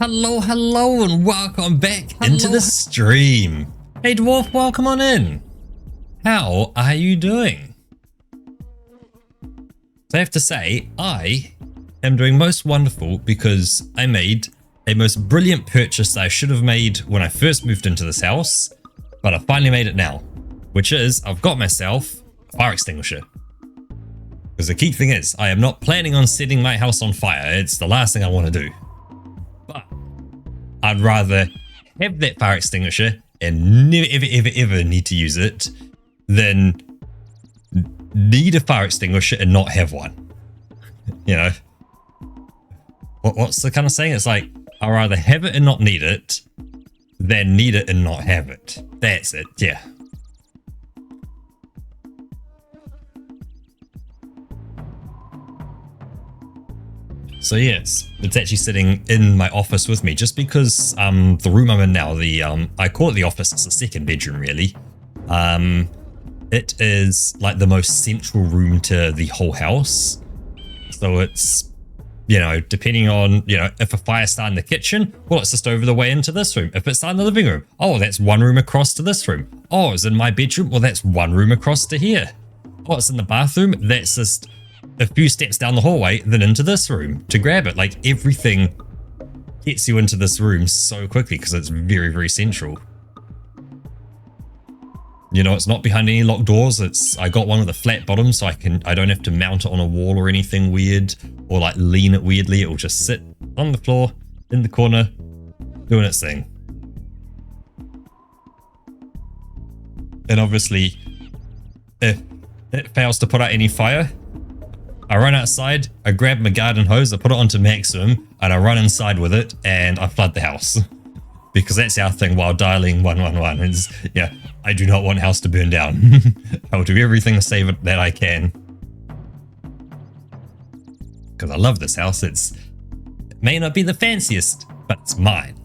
Hello, and welcome back into the stream. Hey, Dwarf, welcome on in. How are you doing? So I have to say, I am doing most wonderful because I made a most brilliant purchase that I should have made when I first moved into this house, but I finally made it now, which is I've got myself a fire extinguisher. Because the key thing is, I am not planning on setting my house on fire. It's the last thing I want to do. But I'd rather have that fire extinguisher and never ever need to use it than need a fire extinguisher and not have one. You know? What's the kind of saying? It's like, I'd rather have it and not need it than need it and not have it. That's it, yeah. So yes, it's actually sitting in my office with me just because the room I'm in now, I call it the office, it's the second bedroom really. It is like the most central room to the whole house. So it's, you know, depending on, you know, if a fire started in the kitchen, well, it's just over the way into this room. If it started in the living room, oh, that's one room across to this room. Oh, it's in my bedroom, well, that's one room across to here. Oh, it's in the bathroom, that's just a few steps down the hallway, then into this room to grab it. Like everything gets you into this room so quickly because it's very, very central. You know, it's not behind any locked doors. I got one with a flat bottom, so I don't have to mount it on a wall or anything weird or like lean it weirdly. It will just sit on the floor in the corner doing its thing. And obviously, if it fails to put out any fire, I run outside, I grab my garden hose, I put it onto maximum, and I run inside with it, and I flood the house. Because that's our thing while dialing 111. Is, yeah, I do not want house to burn down. I will do everything to save it that I can. Because I love this house. It may not be the fanciest, but it's mine.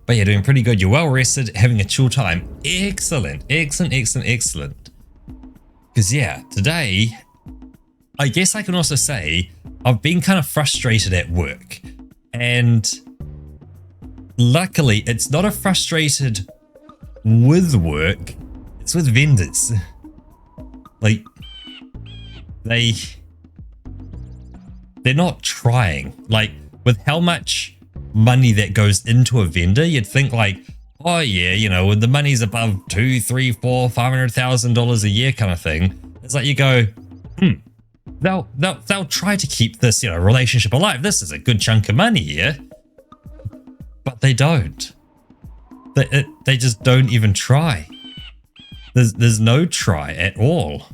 But yeah, doing pretty good. You're well rested, having a chill time. Excellent. Because yeah, today, I guess I can also say I've been kind of frustrated at work. And luckily, it's not a frustrated with work, it's with vendors. Like, they're not trying. Like, with how much money that goes into a vendor, you'd think like, oh yeah, you know, when the money's above $200,000, $300,000, $400,000, $500,000 a year kind of thing, it's like you go, they'll try to keep this, you know, relationship alive. This is a good chunk of money here, but they don't. They just don't even try. There's no try at all.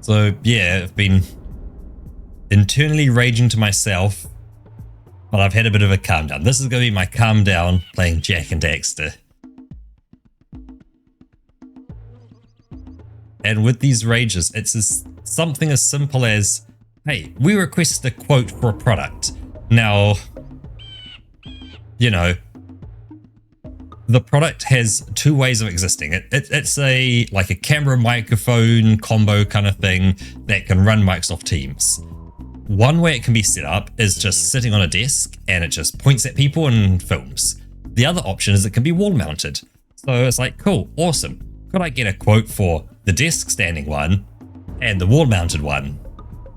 So yeah, I've been internally raging to myself, but I've had a bit of a calm down. This is going to be my calm down playing Jak and Daxter. And with these rages, it's something as simple as, hey, we requested a quote for a product. Now, you know, the product has two ways of existing. It's like a camera microphone combo kind of thing that can run Microsoft Teams. One way it can be set up is just sitting on a desk and it just points at people and films. The other option is it can be wall mounted. So it's like, cool, awesome. Could I get a quote for the desk standing one and the wall mounted one?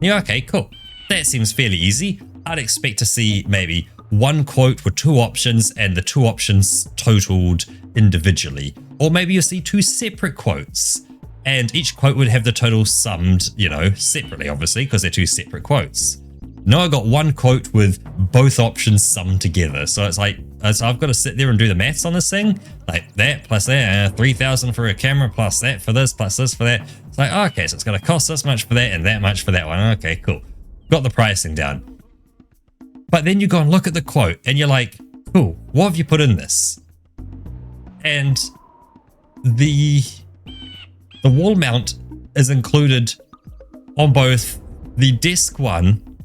Yeah, okay, cool. That seems fairly easy. I'd expect to see maybe one quote with two options and the two options totaled individually. Or maybe you'll see two separate quotes and each quote would have the total summed, you know, separately, obviously, because they're two separate quotes. No, I got one quote with both options summed together. So it's like, so I've got to sit there and do the maths on this thing. Like that plus that, 3,000 for a camera plus that for this plus this for that. It's like, okay, so it's going to cost this much for that and that much for that one. Okay, cool. Got the pricing down. But then you go and look at the quote and you're like, cool, what have you put in this? And the wall mount is included on both the desk one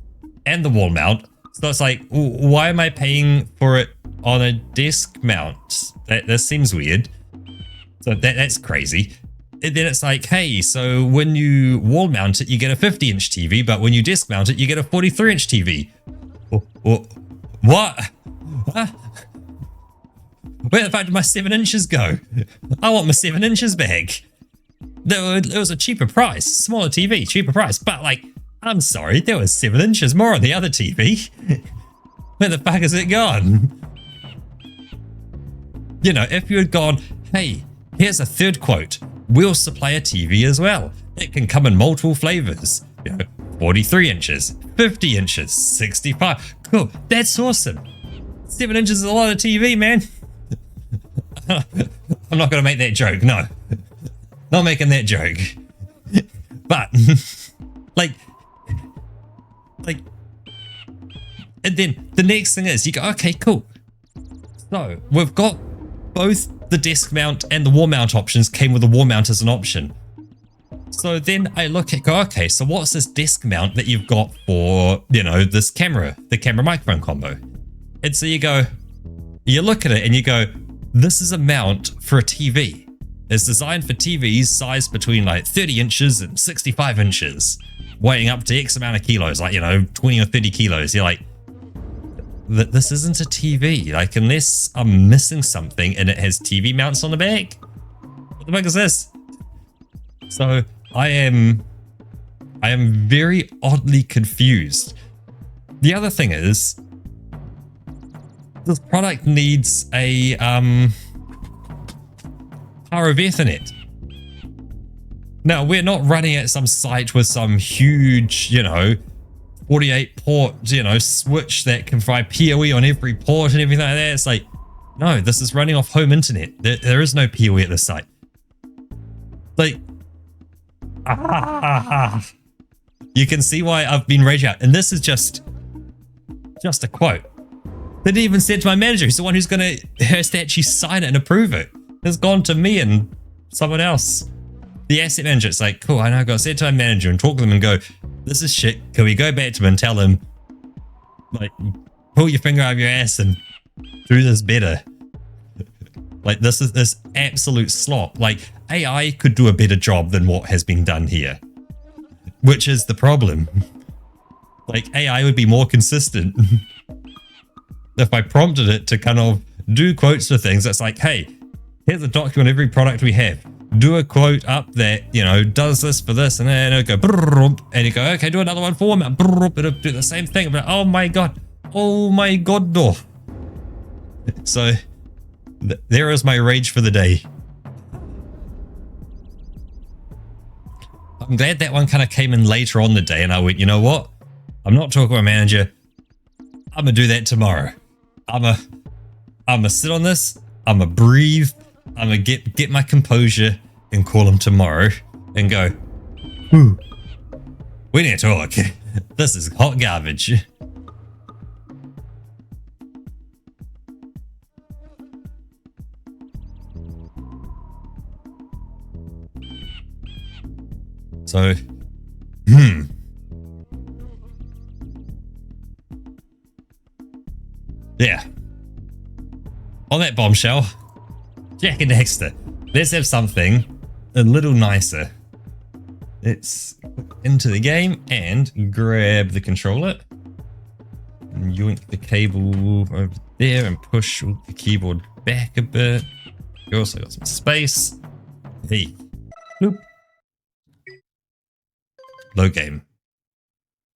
and the wall mount. So it's like, why am I paying for it on a desk mount? That seems weird. So that's crazy. And then it's like, hey, so when you wall mount it, you get a 50-inch TV, but when you desk mount it, you get a 43-inch TV. What? Huh? Where the fuck did my 7 inches go? I want my 7 inches back. It was a cheaper price, smaller TV, cheaper price, but like, I'm sorry, there was 7 inches more on the other TV. Where the fuck has it gone? You know, if you had gone, hey, here's a third quote, we'll supply a TV as well. It can come in multiple flavors. You know, 43 inches, 50 inches, 65. Cool, that's awesome. 7 inches is a lot of TV, man. I'm not going to make that joke, no. Not making that joke. But, like, and then the next thing is you go, okay, cool. So we've got both the desk mount and the wall mount options came with the wall mount as an option. So then I look at, go, okay, so what's this desk mount that you've got for, you know, this camera, the camera microphone combo? And so you go, you look at it and you go, this is a mount for a TV. It's designed for TVs sized between like 30 inches and 65 inches, weighing up to X amount of kilos, like, you know, 20 or 30 kilos. You're like, this isn't a TV. Like, unless I'm missing something and it has TV mounts on the back. What the fuck is this? So I am very oddly confused. The other thing is, this product needs a power of Ethernet. Now, we're not running at some site with some huge, you know, 48 port, you know, switch that can provide PoE on every port and everything like that. It's like, no, this is running off home internet. There is no PoE at this site. Like, you can see why I've been raging out. And this is just a quote. They didn't even send to my manager, who's the one who's going to has to actually sign it and approve it. It's gone to me and someone else. The asset manager, it's like, cool, I know, I've got to send to my manager and talk to them and go, this is shit. Can we go back to him and tell him, like, pull your finger out of your ass and do this better? Like, this is this absolute slop. Like, AI could do a better job than what has been done here, which is the problem. Like, AI would be more consistent. If I prompted it to kind of do quotes for things, it's like, hey, here's a document every product we have. Do a quote up that, you know, does this for this, and then it'll go, and you go, okay, do another one for me. It'll do the same thing, but oh my god, no. So there is my rage for the day. I'm glad that one kind of came in later on the day, and I went, you know what? I'm not talking to my manager. I'm gonna do that tomorrow. I'm gonna sit on this. I'm gonna breathe. I'm gonna get my composure and call him tomorrow and go, we need to talk. This is hot garbage. So, yeah. On that bombshell, Jak and Daxter, let's have something a little nicer. Let's into the game and grab the controller. And yoink the cable over there and push the keyboard back a bit. You also got some space. Hey. Bloop. Low game.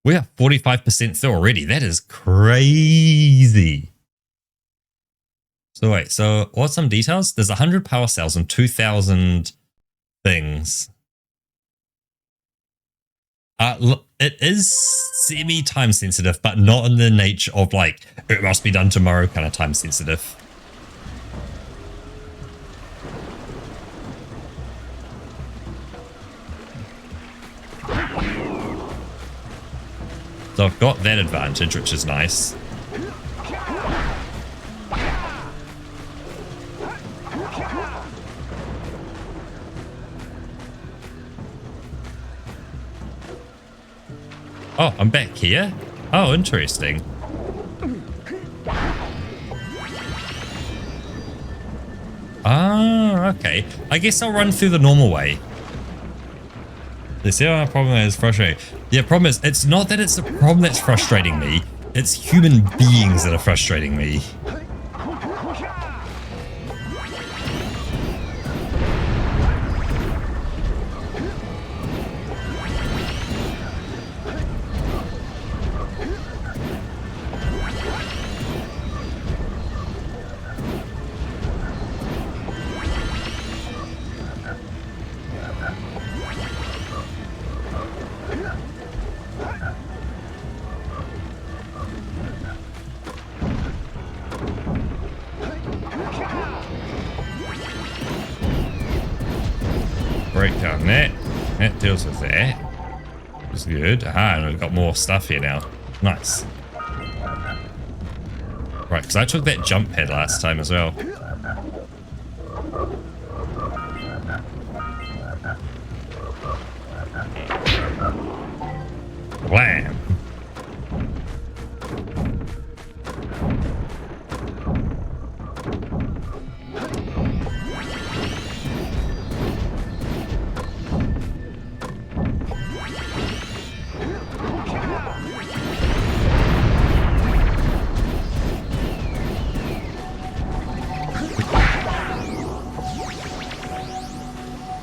We are 45% through already. That is crazy. So wait, so what's some details? There's 100 power cells and 2,000 things. It is semi-time sensitive, but not in the nature of like, it must be done tomorrow kind of time sensitive. So I've got that advantage, which is nice. Oh, I'm back here. Oh, interesting. Ah, okay. I guess I'll run through the normal way. The CR problem is frustrating. Yeah, problem is, it's not that it's the problem that's frustrating me. It's human beings that are frustrating me. Break down that. That deals with that. It's good. Aha, and we've got more stuff here now. Nice. Right, because I took that jump pad last time as well. Wham!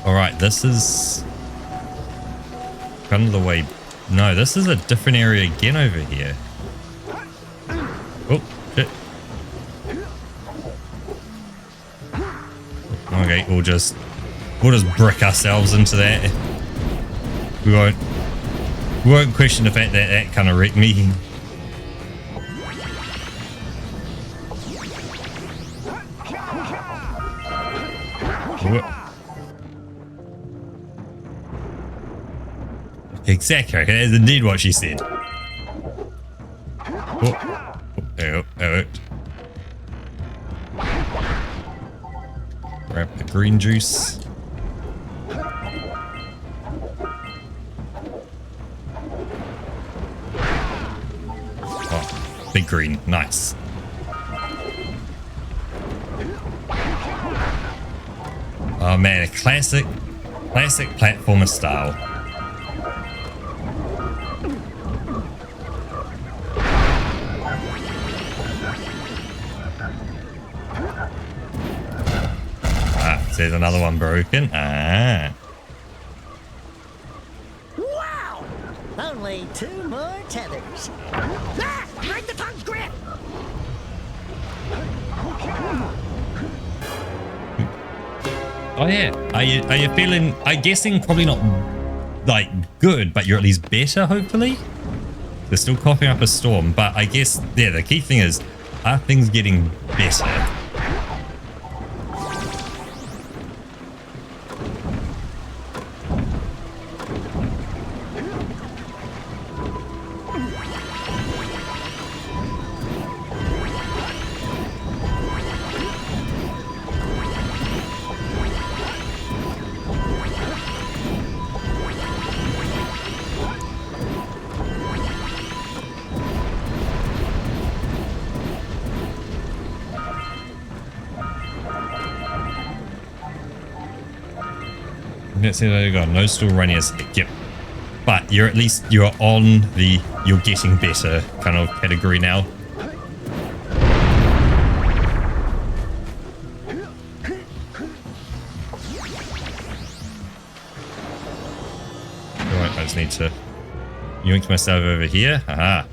Alright, this is kind of the way. No, this is a different area again over here. Oh, shit. Okay, we'll just brick ourselves into that. We won't question the fact that that kind of wrecked me. Exactly, that is indeed what she said. Grab the green juice. Oh, big green, nice. Oh man, a classic platformer style. There's another one broken. Ah. Wow! Only 2 more tethers. Ah! Break the tongue's grip! Oh yeah. Are you feeling? I'm guessing probably not like good, but you're at least better. Hopefully. They're still coughing up a storm, but I guess yeah. The key thing is, are things getting better? Let's see, there you go. No still running as yep. But you're at least you're on the you're getting better kind of category now. Alright, I just need to yoink myself over here. Aha.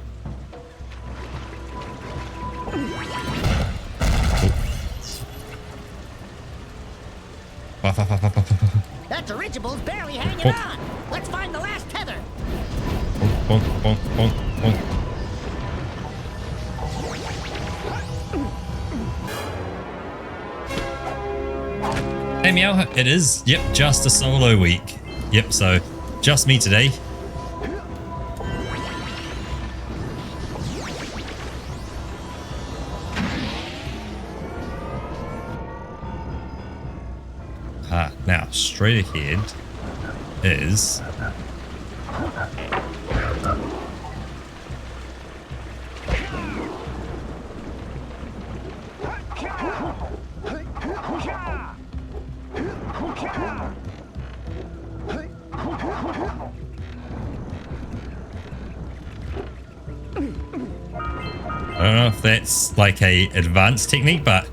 That dirigible's barely hanging on. Let's find the last tether. Bonk, bonk, bonk, bonk. Hey Meow, it is, yep, just a solo week. Yep, so just me today. Now, straight ahead is I don't know if that's like a advanced technique, but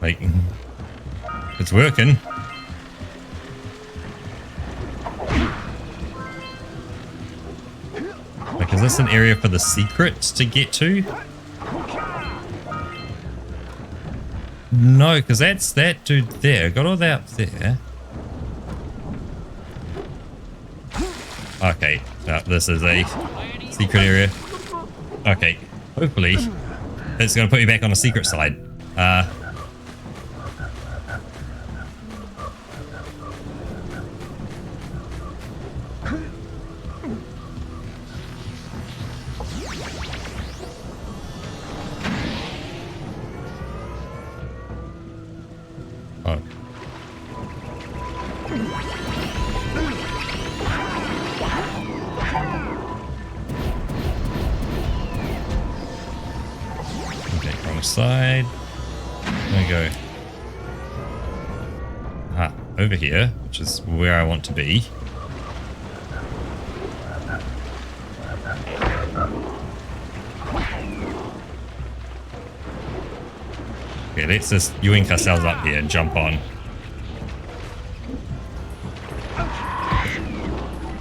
like it's working. Like, is this an area for the secret to get to? No, because that's that dude there. Got all that up there. Okay, this is a secret area. Okay, hopefully it's going to put me back on the secret side. Oh. Okay, on the side. There we go. Ah, over here, which is where I want to be. Okay, let's just yoink ourselves up here and jump on.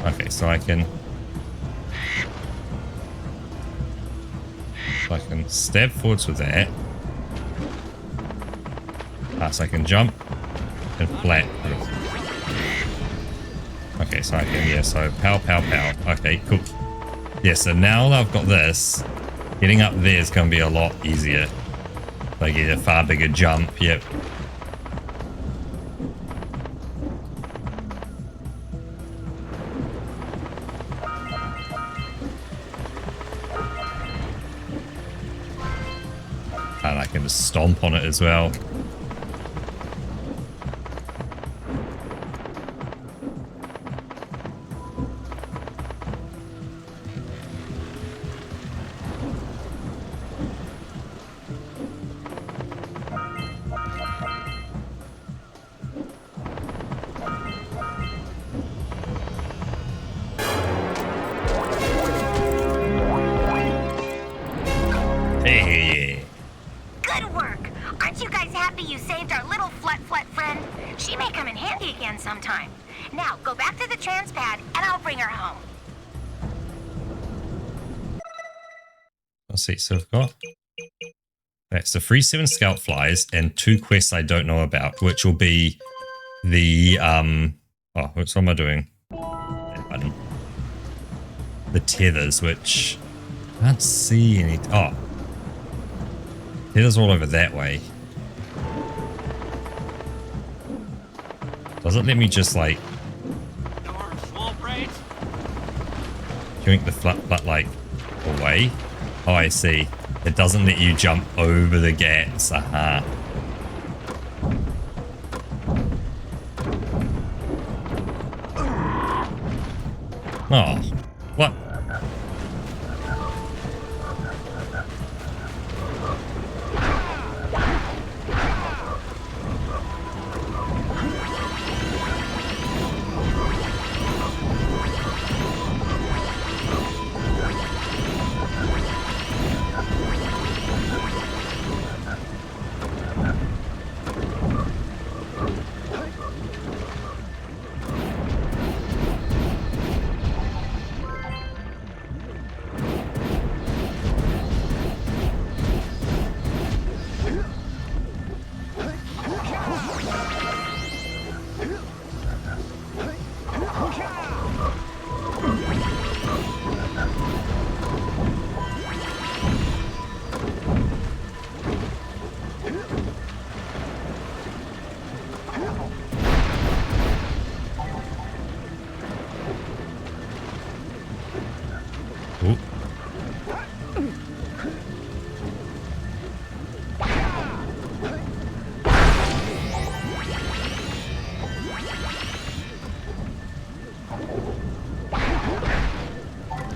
Okay, so I can stab forwards with that. So I can jump and flat. Okay, so I can, yeah, so pow, pow, pow. Okay, cool. Yeah, so now that I've got this, getting up there is going to be a lot easier. I get a far bigger jump, yep. And I can just stomp on it as well. Hey. Good work! Aren't you guys happy you saved our little Flut friend? She may come in handy again sometime. Now, go back to the trans pad, and I'll bring her home. Let's see, so we've got... That's the free 7 scout flies and 2 quests I don't know about, which will be the, oh, what am I doing? That button. The tethers, which I can't see any... Oh. Tethers all over that way. Does it let me just, like... Yoink the flat, like, away? Oh, I see. It doesn't let you jump over the gats. Aha. Oh. What? Ooh.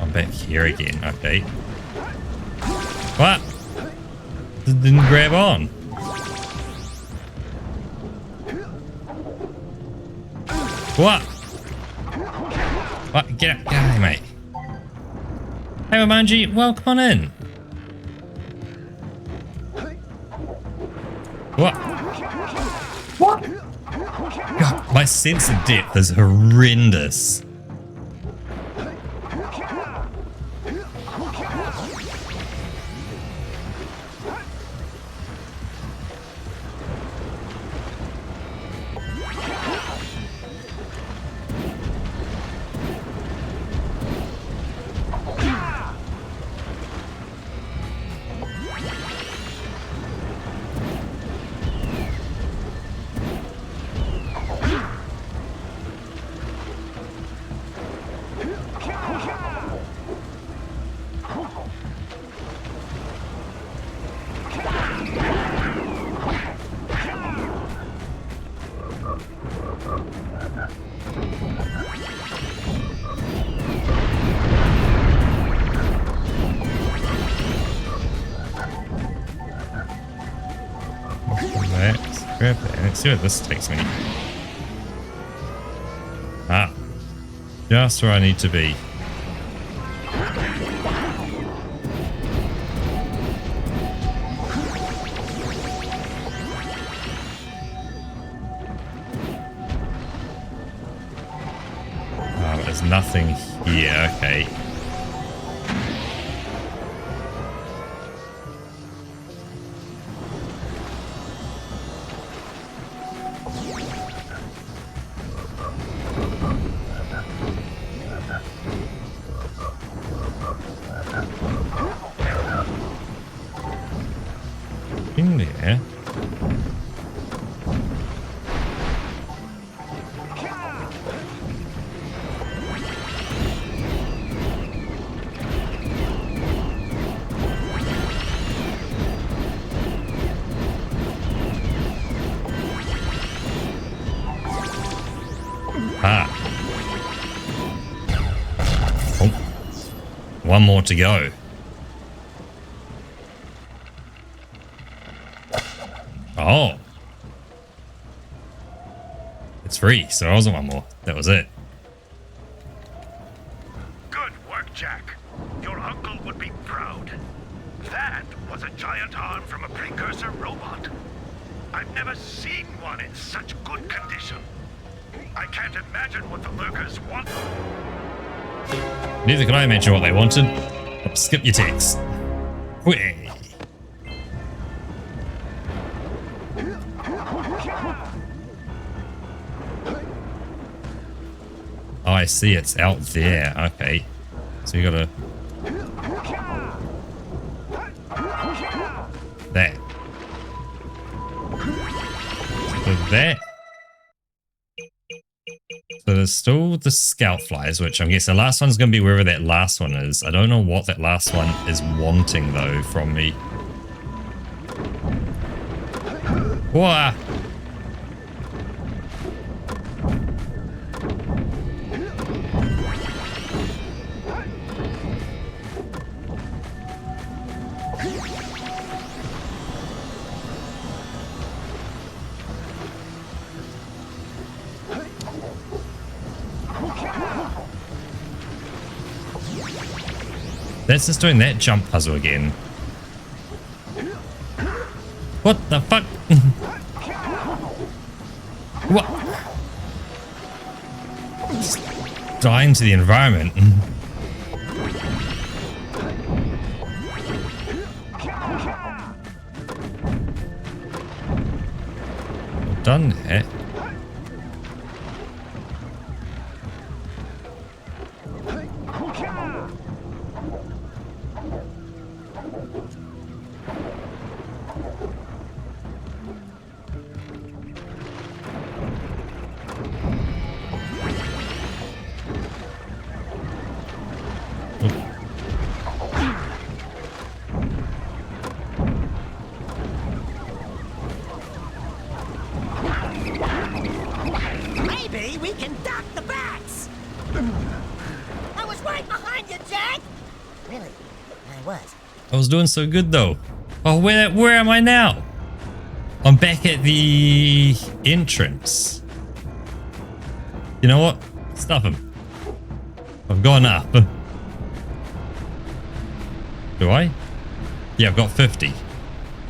I'm back here again, okay. What? Didn't grab on. What? What? Get out of here, mate. Hey, Manji, welcome on in. What? What? God, my sense of depth is horrendous. Let's see where this takes me. Ah, just where I need to be. Oh, but there's nothing here. Okay. In there. Ah. Oh. One more to go. Oh. It's free, so there wasn't one more. That was it. Good work, Jack. Your uncle would be proud. That was a giant arm from a precursor robot. I've never seen one in such good condition. I can't imagine what the lurkers want. Neither can I imagine what they wanted. Oh, skip your text. Whee. Oh, I see. It's out there. Okay. So you gotta... There. So there. So there's still the scout flies, which I'm guessing the last one's going to be wherever that last one is. I don't know what that last one is wanting, though, from me. Whoa! That's just doing that jump puzzle again. What the fuck? What? Just dying to the environment. I've done that. Maybe we can dock the bats! I was right behind you, Jack! Really? I was. I was doing so good though. Oh, where am I now? I'm back at the entrance. You know what? Stuff him. I've gone up. Do I? Yeah, I've got 50. I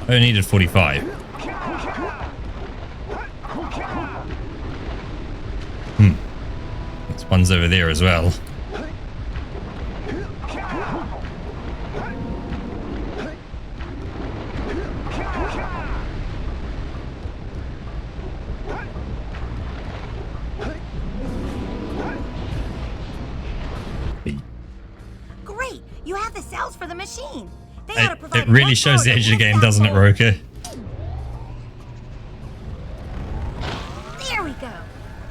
only needed 45. one's over there as well. Great, you have the cells for the machine. They ought to provide It really enough shows the power to age of the lift game, that doesn't it, boulder. Roka? There we go.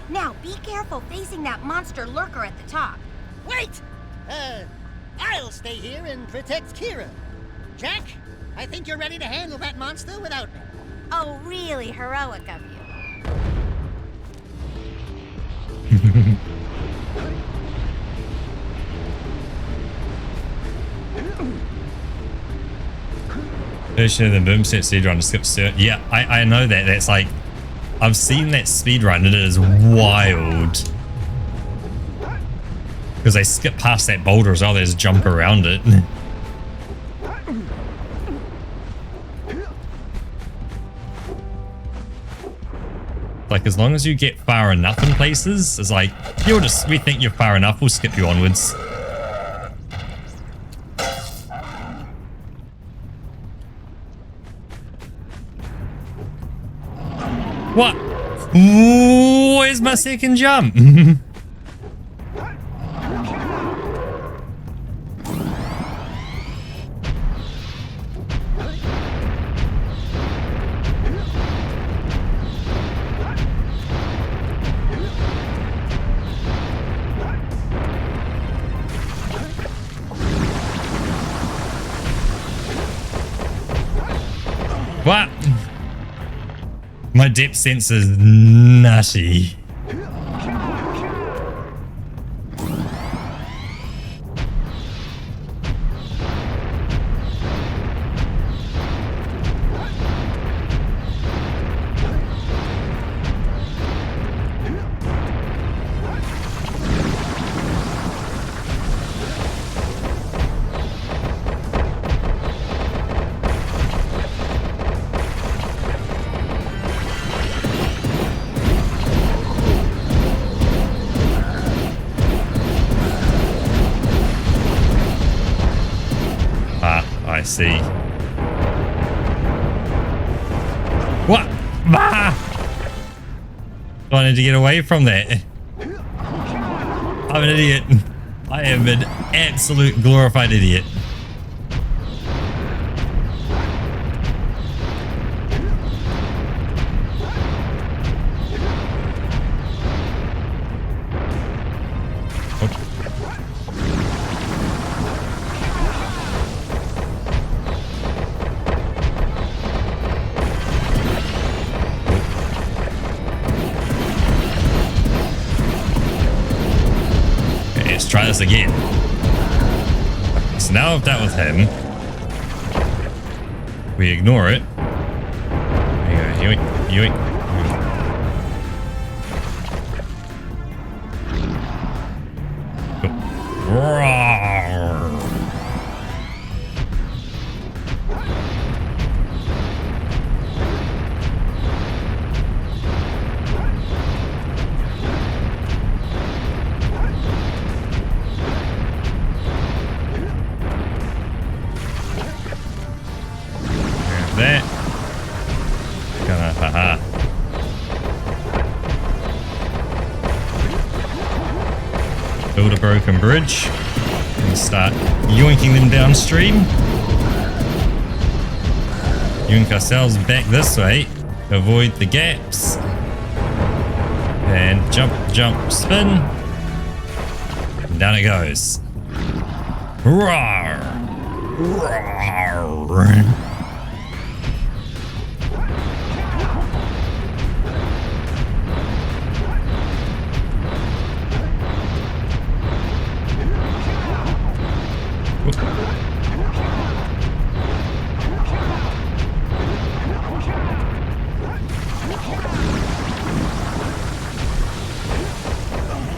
Now be careful facing that monster lurker at the top. Wait! I'll stay here and protect Kira. Jack, I think you're ready to handle that monster without me. Oh, really heroic of you. Version of the boom set speedrun to skip cert. Yeah, I know that. That's like, I've seen that speedrun. It is wild. Because they skip past that boulder as well. They just jump around it. Like, as long as you get far enough in places, it's like, we think you're far enough, we'll skip you onwards. What? Where's my second jump? What? My depth sense is nutty. I see. What? Ah! I need to get away from that. I'm an idiot. I am an absolute glorified idiot. Try this again. So now I've dealt with him. We ignore it. There you go. Yoink. Roar. That. Gonna, haha. Build a broken bridge and start yoinking them downstream. Yoink ourselves back this way to avoid the gaps. And jump, jump, spin. And down it goes. Roar! Roar!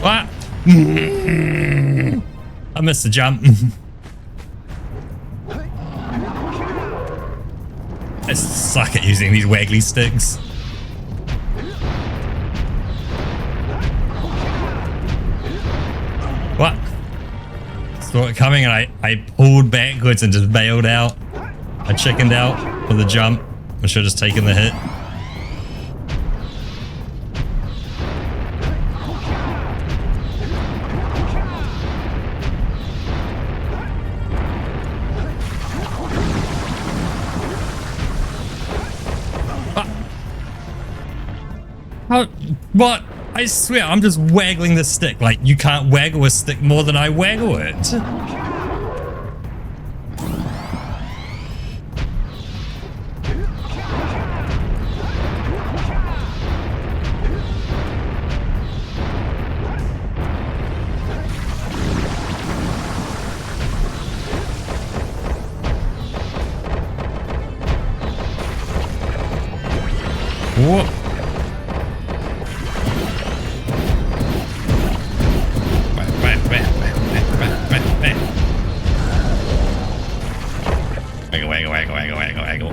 What? I missed the jump. I suck at using these waggly sticks. coming and I pulled backwards and just bailed out. I chickened out for the jump. I should have just taken the hit. What? I swear, I'm just waggling the stick. Like, you can't waggle a stick more than I waggle it. Whoa. Waggle, waggle, waggle, waggle, waggle, waggle.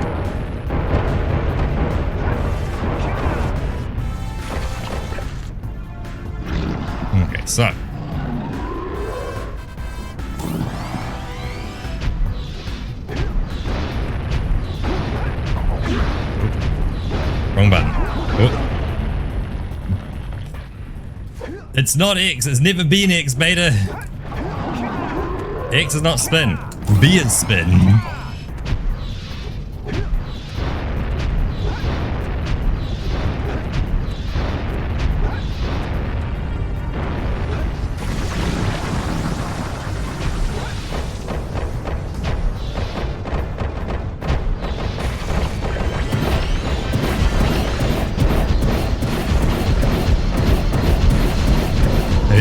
Okay, so. Wrong button. Oh. It's not X. It's never been X, beta. X is not spin. B is spin.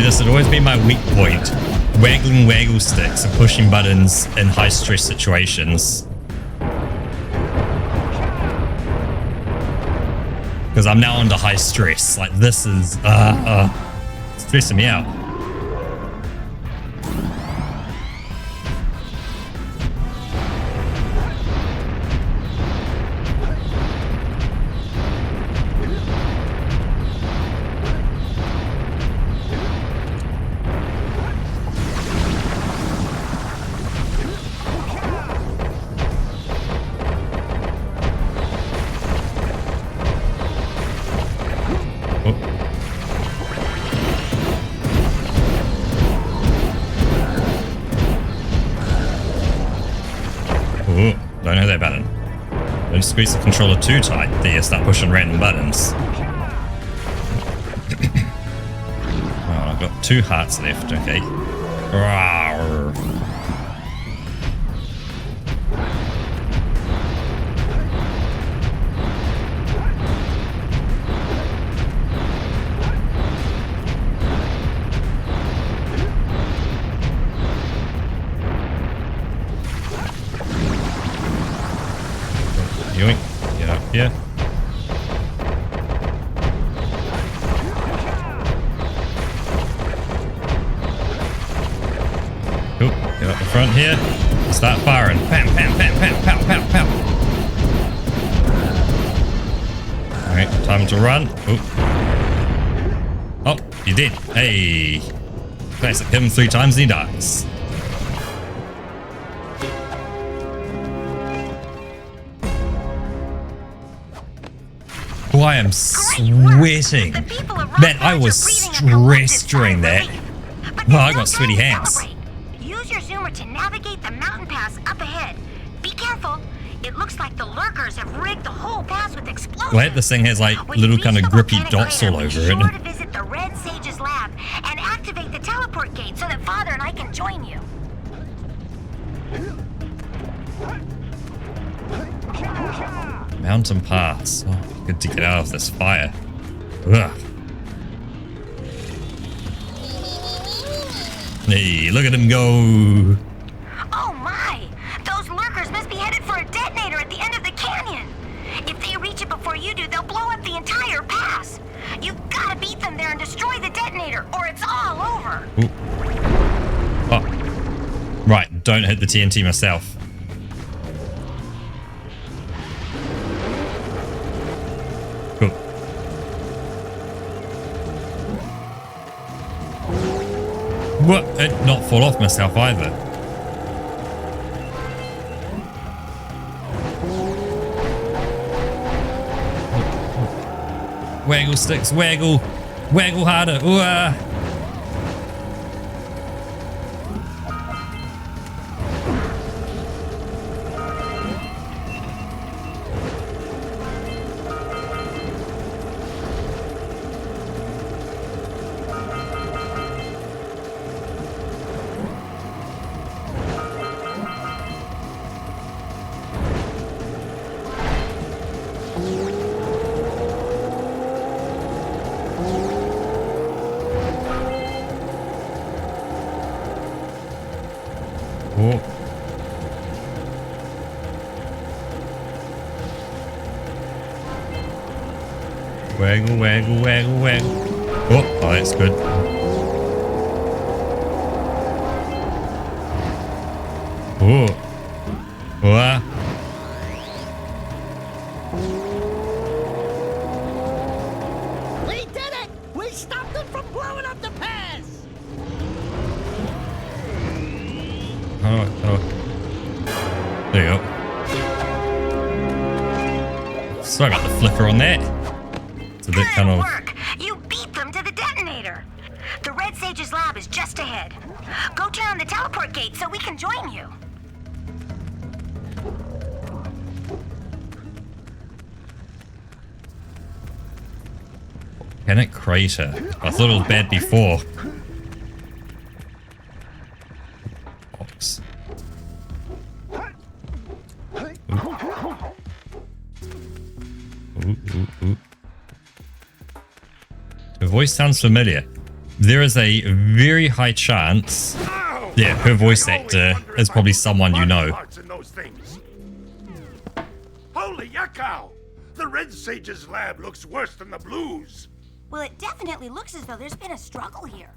This had always been my weak point. Waggling waggle sticks and pushing buttons in high stress situations. Because I'm now under high stress. Like, this is stressing me out. Don't know that button. Don't squeeze the controller too tight. There you start pushing random buttons. Oh, I've got 2 hearts left, okay. Rawr. Yoink. Get up here. Cool. Get up the front here. Start firing. Pam, pam, pam, pam, pow, pow, pow. Alright, time to run. Oh, you did. Hey. Classic. Hit him 3 times and he dies. Oh, I am sweating. Man, I was stressed during that. Oh, I got sweaty hands. Use your zoomer to navigate the mountain pass up ahead. Be careful. It looks like the lurkers have rigged the whole pass with explosives. Wait, this thing has like little kind of grippy dots all over it. Be sure to visit the Red Sage's lab and activate the teleport gate so that Father and I can join you. Mountain pass. Oh, good to get out of this fire. Ugh. Hey, look at him go. Oh my! Those lurkers must be headed for a detonator at the end of the canyon. If they reach it before you do, they'll blow up the entire pass. You've got to beat them there and destroy the detonator, or it's all over. Ooh. Oh. Right, don't hit the TNT myself. Cool. What? It not fall off myself either. Waggle sticks, waggle. Waggle harder. Ooh, Oh. Waggle, waggle, waggle, waggle. Oh, that's good. Oh. Oh. We did it! We stopped them from blowing up the pass! There you go. Sorry about the flicker on that. It's a bit Good kind of... work! You beat them to the detonator. The Red Sage's lab is just ahead. Go turn on the teleport gate so we can join you. Volcanic crater. I thought it was bad before. Box. Ooh. Her voice sounds familiar. There is a very high chance. Yeah, her voice actor is probably someone you know. Holy yakkow! The Red Sage's lab looks worse than the Blues. Well, it definitely looks as though there's been a struggle here.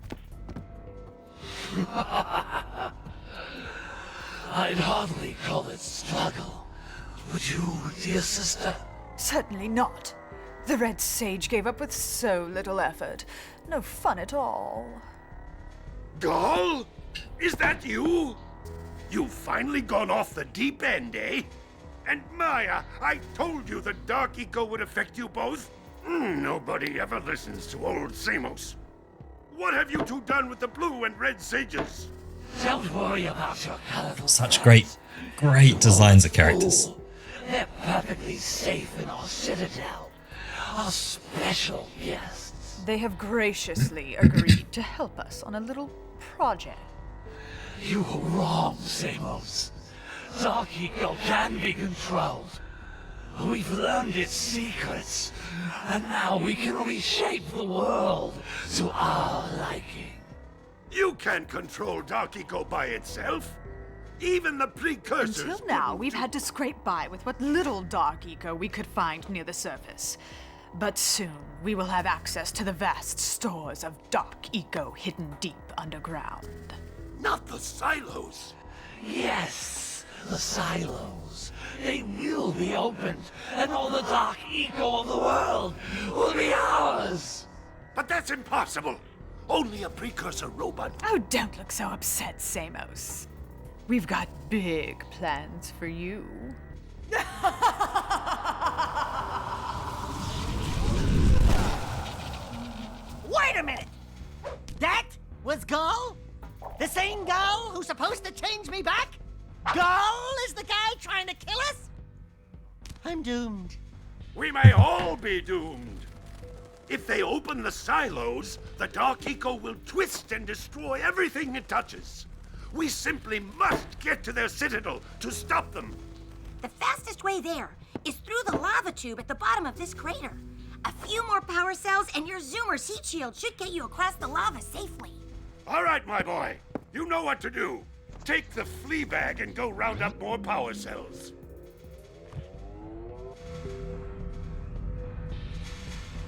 I'd hardly call it struggle. Would you, dear sister? Certainly not. The Red Sage gave up with so little effort. No fun at all. Gall? Is that you? You've finally gone off the deep end, eh? And Maya, I told you the Dark Eco would affect you both. Nobody ever listens to old Samos. What have you two done with the Blue and Red Sages? Don't worry about your colorful Such friends. great designs of characters. They're perfectly safe in our citadel. Our special guests. They have graciously agreed to help us on a little project. You were wrong, Samos. Dark Eco can be controlled. We've learned its secrets, and now we can reshape the world to our liking. You can't control Dark Eco by itself. Even the precursors. Until now, wouldn't we've do- had to scrape by with what little Dark Eco we could find near the surface. But soon, we will have access to the vast stores of Dark Eco hidden deep underground. Not the silos. Yes, the silos. They will be opened, and all the Dark Eco of the world will be ours. But that's impossible. Only a precursor robot. Oh, don't look so upset, Samos. We've got big plans for you. Wait a minute! That was Gall? The same Gall who's supposed to change me back? Gall is the guy trying to kill us? I'm doomed. We may all be doomed. If they open the silos, the Dark Eco will twist and destroy everything it touches. We simply must get to their citadel to stop them. The fastest way there is through the lava tube at the bottom of this crater. A few more power cells and your Zoomer's heat shield should get you across the lava safely. All right, my boy. You know what to do. Take the flea bag and go round up more power cells.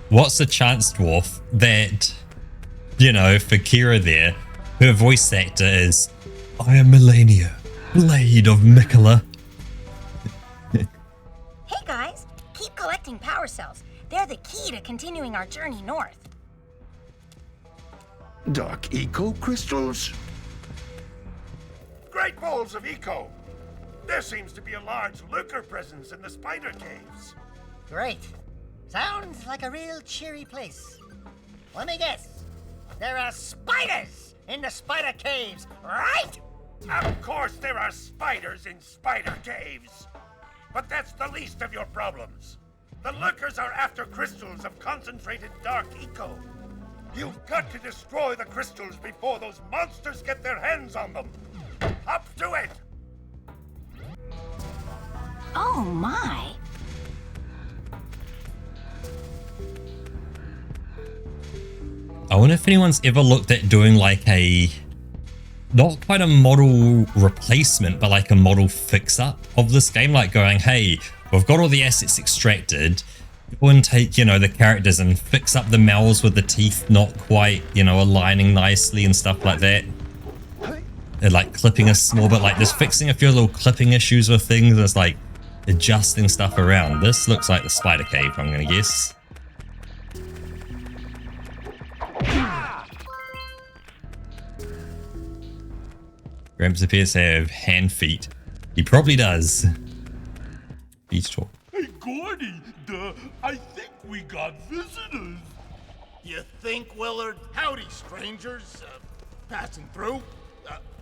What's the chance, Dwarf, that, you know, for Kira there, her voice actor is, I am Melania, Blade of Mikola. Hey guys, keep collecting power cells. They're the key to continuing our journey north. Dark Eco crystals? Great balls of Eco! There seems to be a large lurker presence in the spider caves. Great. Sounds like a real cheery place. Let me guess. There are spiders in the spider caves, right? Of course there are spiders in spider caves. But that's the least of your problems. The lurkers are after crystals of concentrated dark eco. You've got to destroy the crystals before those monsters get their hands on them. Up to it! Oh my. I wonder if anyone's ever looked at doing like a, not quite a model replacement, but like a model fix-up of this game. Like going, hey, we've got all the assets extracted. Go and take, you know, the characters and fix up the mouths with the teeth not quite, you know, aligning nicely and stuff like that. And like clipping a small bit, like just fixing a few little clipping issues with things. It's like adjusting stuff around. This looks like the spider cave, I'm gonna guess. Gramps appears to have hand feet. He probably does. Beach talk. Hey, Gordy, I think we got visitors. You think, Willard? Howdy, strangers. Passing through?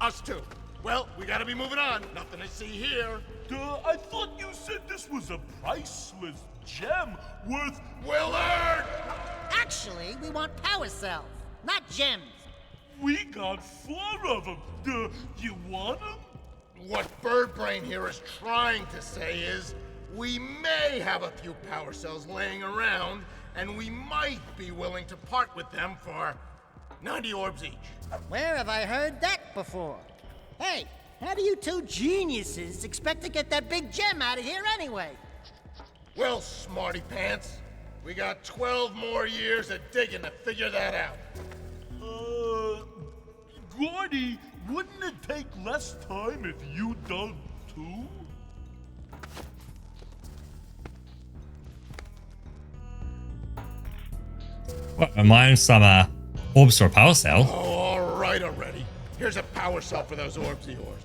Us too. Well, we gotta be moving on. Nothing to see here. I thought you said this was a priceless gem worth... Willard! Actually, we want power cells, not gems. We got 4 of them. You want them? What Birdbrain here is trying to say is, we may have a few power cells laying around, and we might be willing to part with them for 90 orbs each. Where have I heard that before? Hey, how do you two geniuses expect to get that big gem out of here anyway? Well, smarty pants, we got 12 more years of digging to figure that out. Gordy, wouldn't it take less time if you dug too? What, am I on some orbs for a power cell? Oh, all right already. Here's a power cell for those orbs of yours.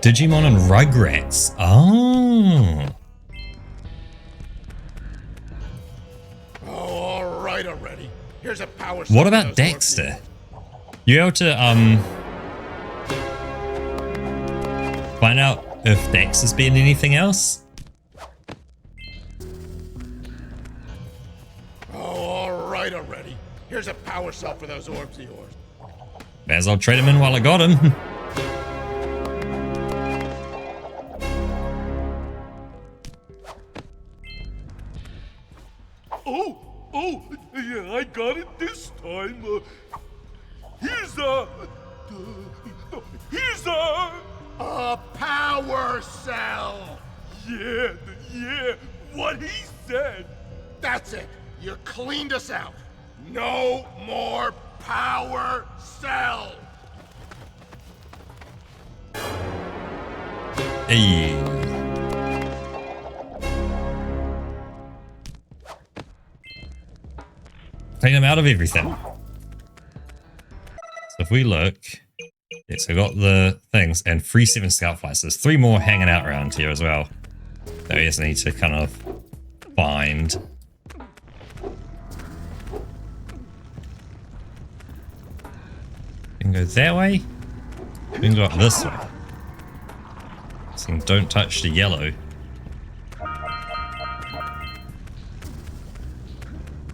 Digimon and Rugrats. Oh. Oh, all right already. Here's a power cell. What for about those orbs of Dexter? yours. You able to find out if Dex has been anything else? Oh, all right already. Here's a power cell for those orbs of yours. May as well trade him in while I got him. Oh, yeah, I got it this time. Here's A power cell! yeah, what he said. That's it. You cleaned us out. No more power cell. Hey. Take them out of everything. So if we look, yes, I got the things and 3-7 scout flights. There's 3 more hanging out around here as well that we just need to kind of find. We can go that way. We can go up this way. So don't touch the yellow.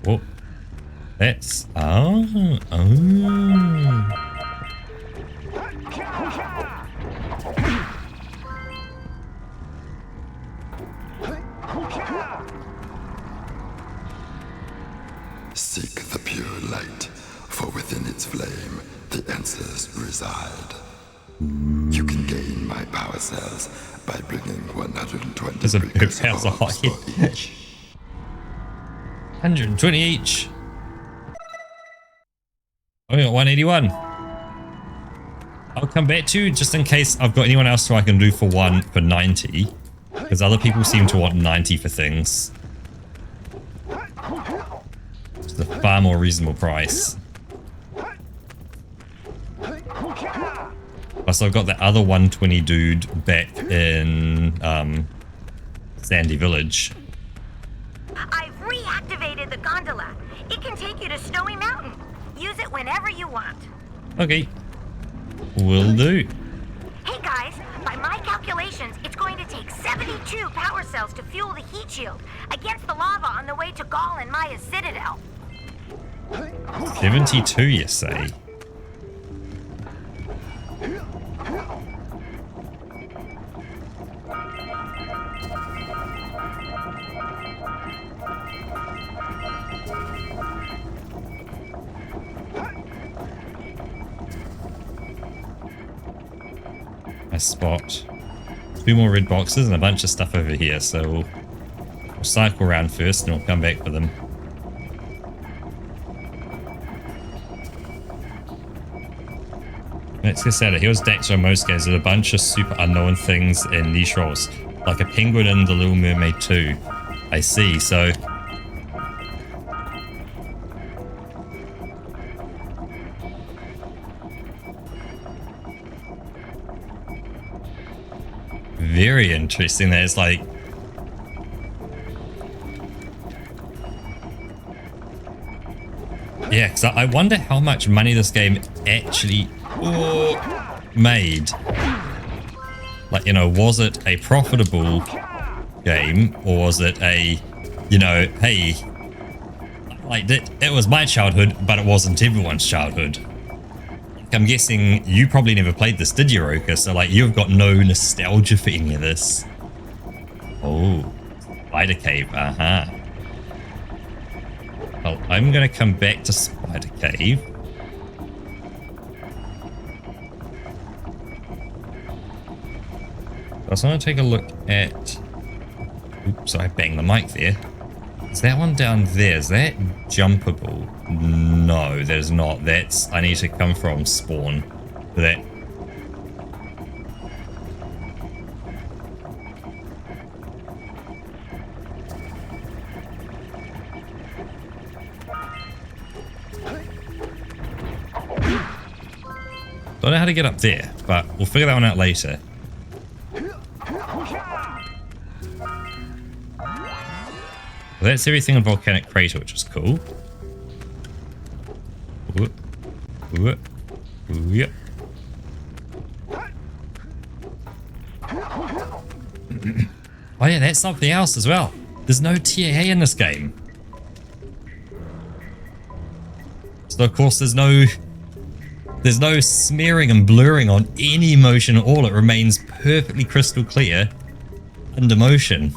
Whoa. That's... Oh. Seek the pure light, for within its flame the answers reside. You can gain my power cells by bringing 120 There's a big precursor house of orbs hockey. for each. 120 each. Oh, we got 181. I'll come back to you just in case I've got anyone else who I can do for 90. Because other people seem to want 90 for things. It's a far more reasonable price. But Plus I've got the other 120 dude back in Sandy Village. I've reactivated the gondola. It can take you to Snowy Mountain. Use it whenever you want. Okay. Will do. Hey guys, by my calculations, it's going to take 72 power cells to fuel the heat shield against the lava on the way to Gaul and Maya's Citadel. 72, you say? I spot 2 more red boxes and a bunch of stuff over here, so we'll cycle around first and we'll come back for them. Let's get started. Here's Daxter and most guys. There's a bunch of super unknown things in these roles, like a penguin in The Little Mermaid 2. I see, so... Very interesting. There's like... Yeah, because I wonder how much money this game actually made. Like, you know, was it a profitable game, or was it a, you know, hey, like it was my childhood, but it wasn't everyone's childhood. I'm guessing you probably never played this, did you, Roka? So, like, you've got no nostalgia for any of this. Oh, Spider Cave, Well, I'm going to come back to Spider Cave. I just want to take a look at... Oops, I banged the mic there. Is that one down there? Is that jumpable? No, that is not. That's... I need to come from spawn for that. Don't know how to get up there, but we'll figure that one out later. Well, that's everything in Volcanic Crater, which is cool. Ooh, yep. Oh yeah, that's something else as well. There's no TAA in this game. So of course there's no smearing and blurring on any motion at all. It remains perfectly crystal clear under motion.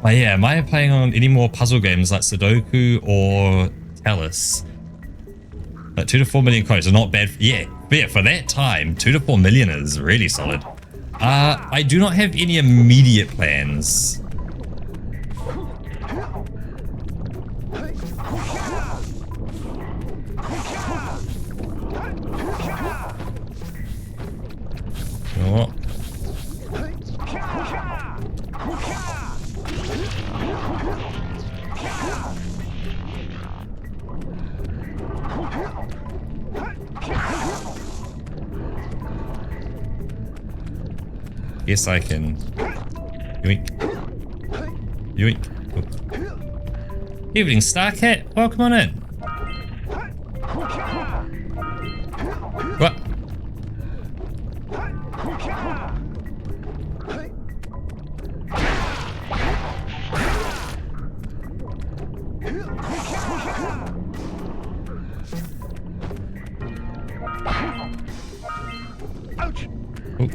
Oh yeah, am I playing on any more puzzle games like Sudoku or Talus? But 2 to 4 million coins are not bad. Yeah, for that time, 2 to 4 million is really solid. I do not have any immediate plans. You know what? Yes, I can. Yoink. Yoink. Oh. Evening, Starcat. Welcome on in. What? Ouch! Oh.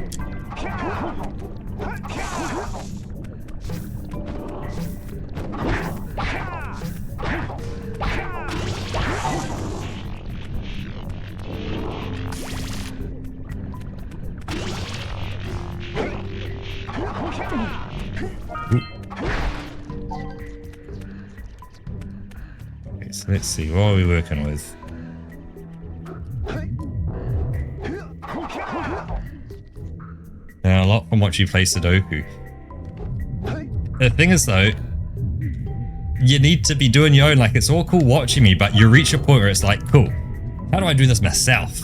Okay, so let's see, what are we working with? Now, a lot from what you play Sudoku. The thing is though, you need to be doing your own. Like, it's all cool watching me, but you reach a point where it's like, cool, how do I do this myself?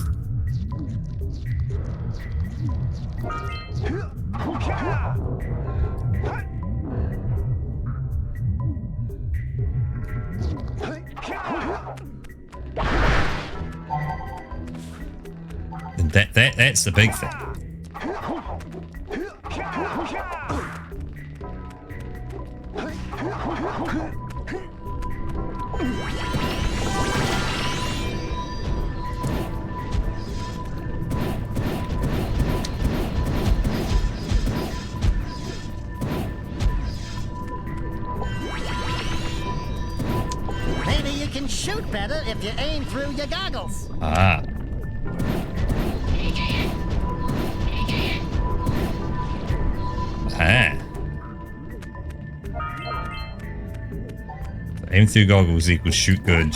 That's the big thing. Maybe you can shoot better if you aim through your goggles. Ah. Ah. Aim through goggles equals shoot good.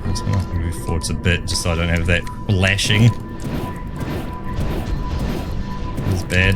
I'm just gonna have to move forwards a bit just so I don't have that flashing. That's bad.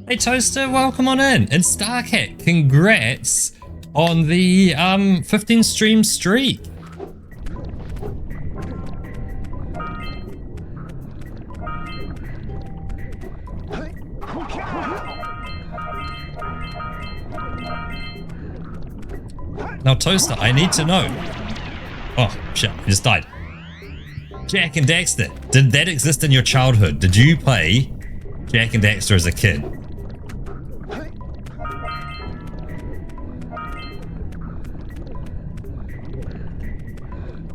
Hey Toaster, welcome on in. And Starcat, congrats on the 15 stream streak. Now Toaster, I need to know. Oh shit, I just died. Jak and Daxter, did that exist in your childhood? Did you play Jak and Daxter as a kid?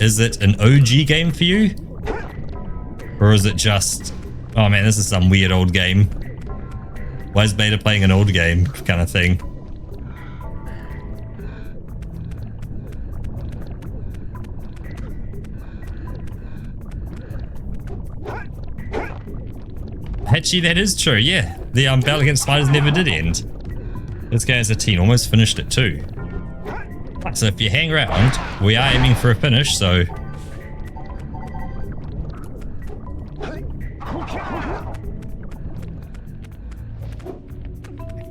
Is it an OG game for you? Or is it just, oh man, this is some weird old game. Why is Beta playing an old game kind of thing? Actually, that is true, yeah. The Battle Against Spiders never did end. This guy has a teen, almost finished it too. So if you hang around, we are aiming for a finish, so...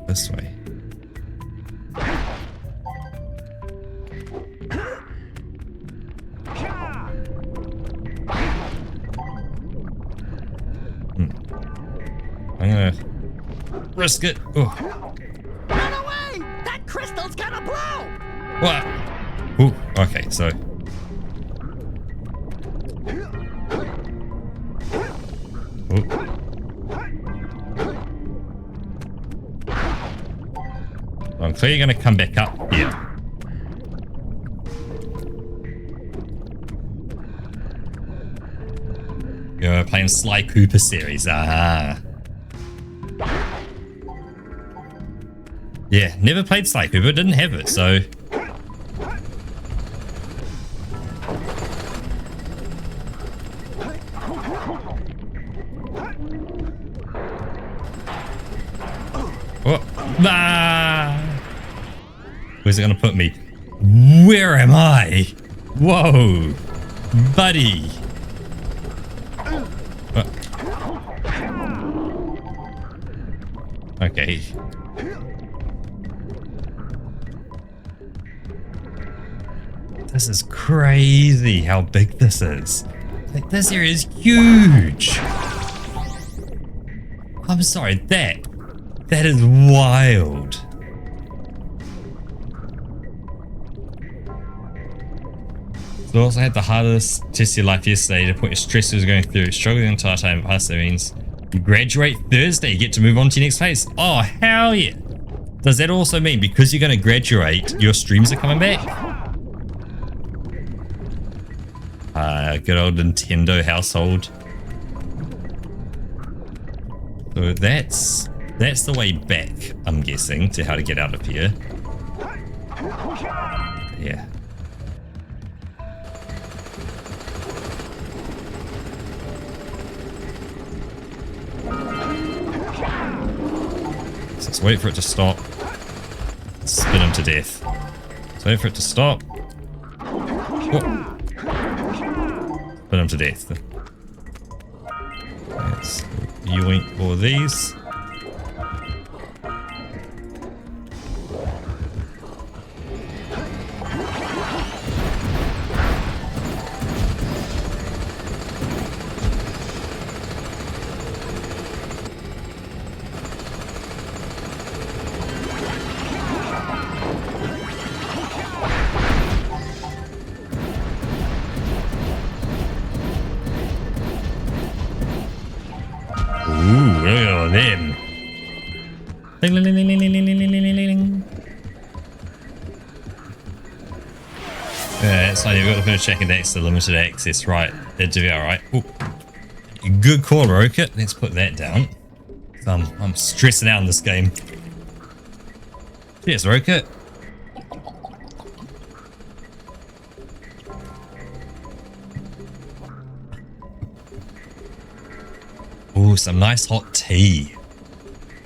This way. I'm gonna risk it. Oh. Run away! That crystal's gonna blow! What? Ooh, okay, so. Ooh. I'm clearly gonna come back up here. You're playing Sly Cooper series. Ah. Yeah, never played Sly Cooper, didn't have it, so. Oh, ah. Where's it gonna put me? Where am I? Whoa, buddy. Okay. This is crazy how big this is. Like, this area is huge. I'm sorry, that is wild. So also had the hardest test of your life yesterday. To put your stressors going through, struggling the entire time. Past that means you graduate Thursday, you get to move on to your next phase. Oh, hell yeah. Does that also mean because you're going to graduate, your streams are coming back? Good old Nintendo household. So that's the way back, I'm guessing, to how to get out of here. Yeah. So let's wait for it to stop. Spin him to death. Let's wait for it to stop. Whoa. Spin him to death. Let's yoink all these. Ooh, look at all them. Ding, ding, ding, ding, ding, ding, ding, ding, ding, ding. It's like you've got to finish checking next to limited access, right? Interview, alright. Good call, Rocket. Let's put that down. I'm stressing out in this game. Cheers, Rocket. Ooh, some nice hot tea.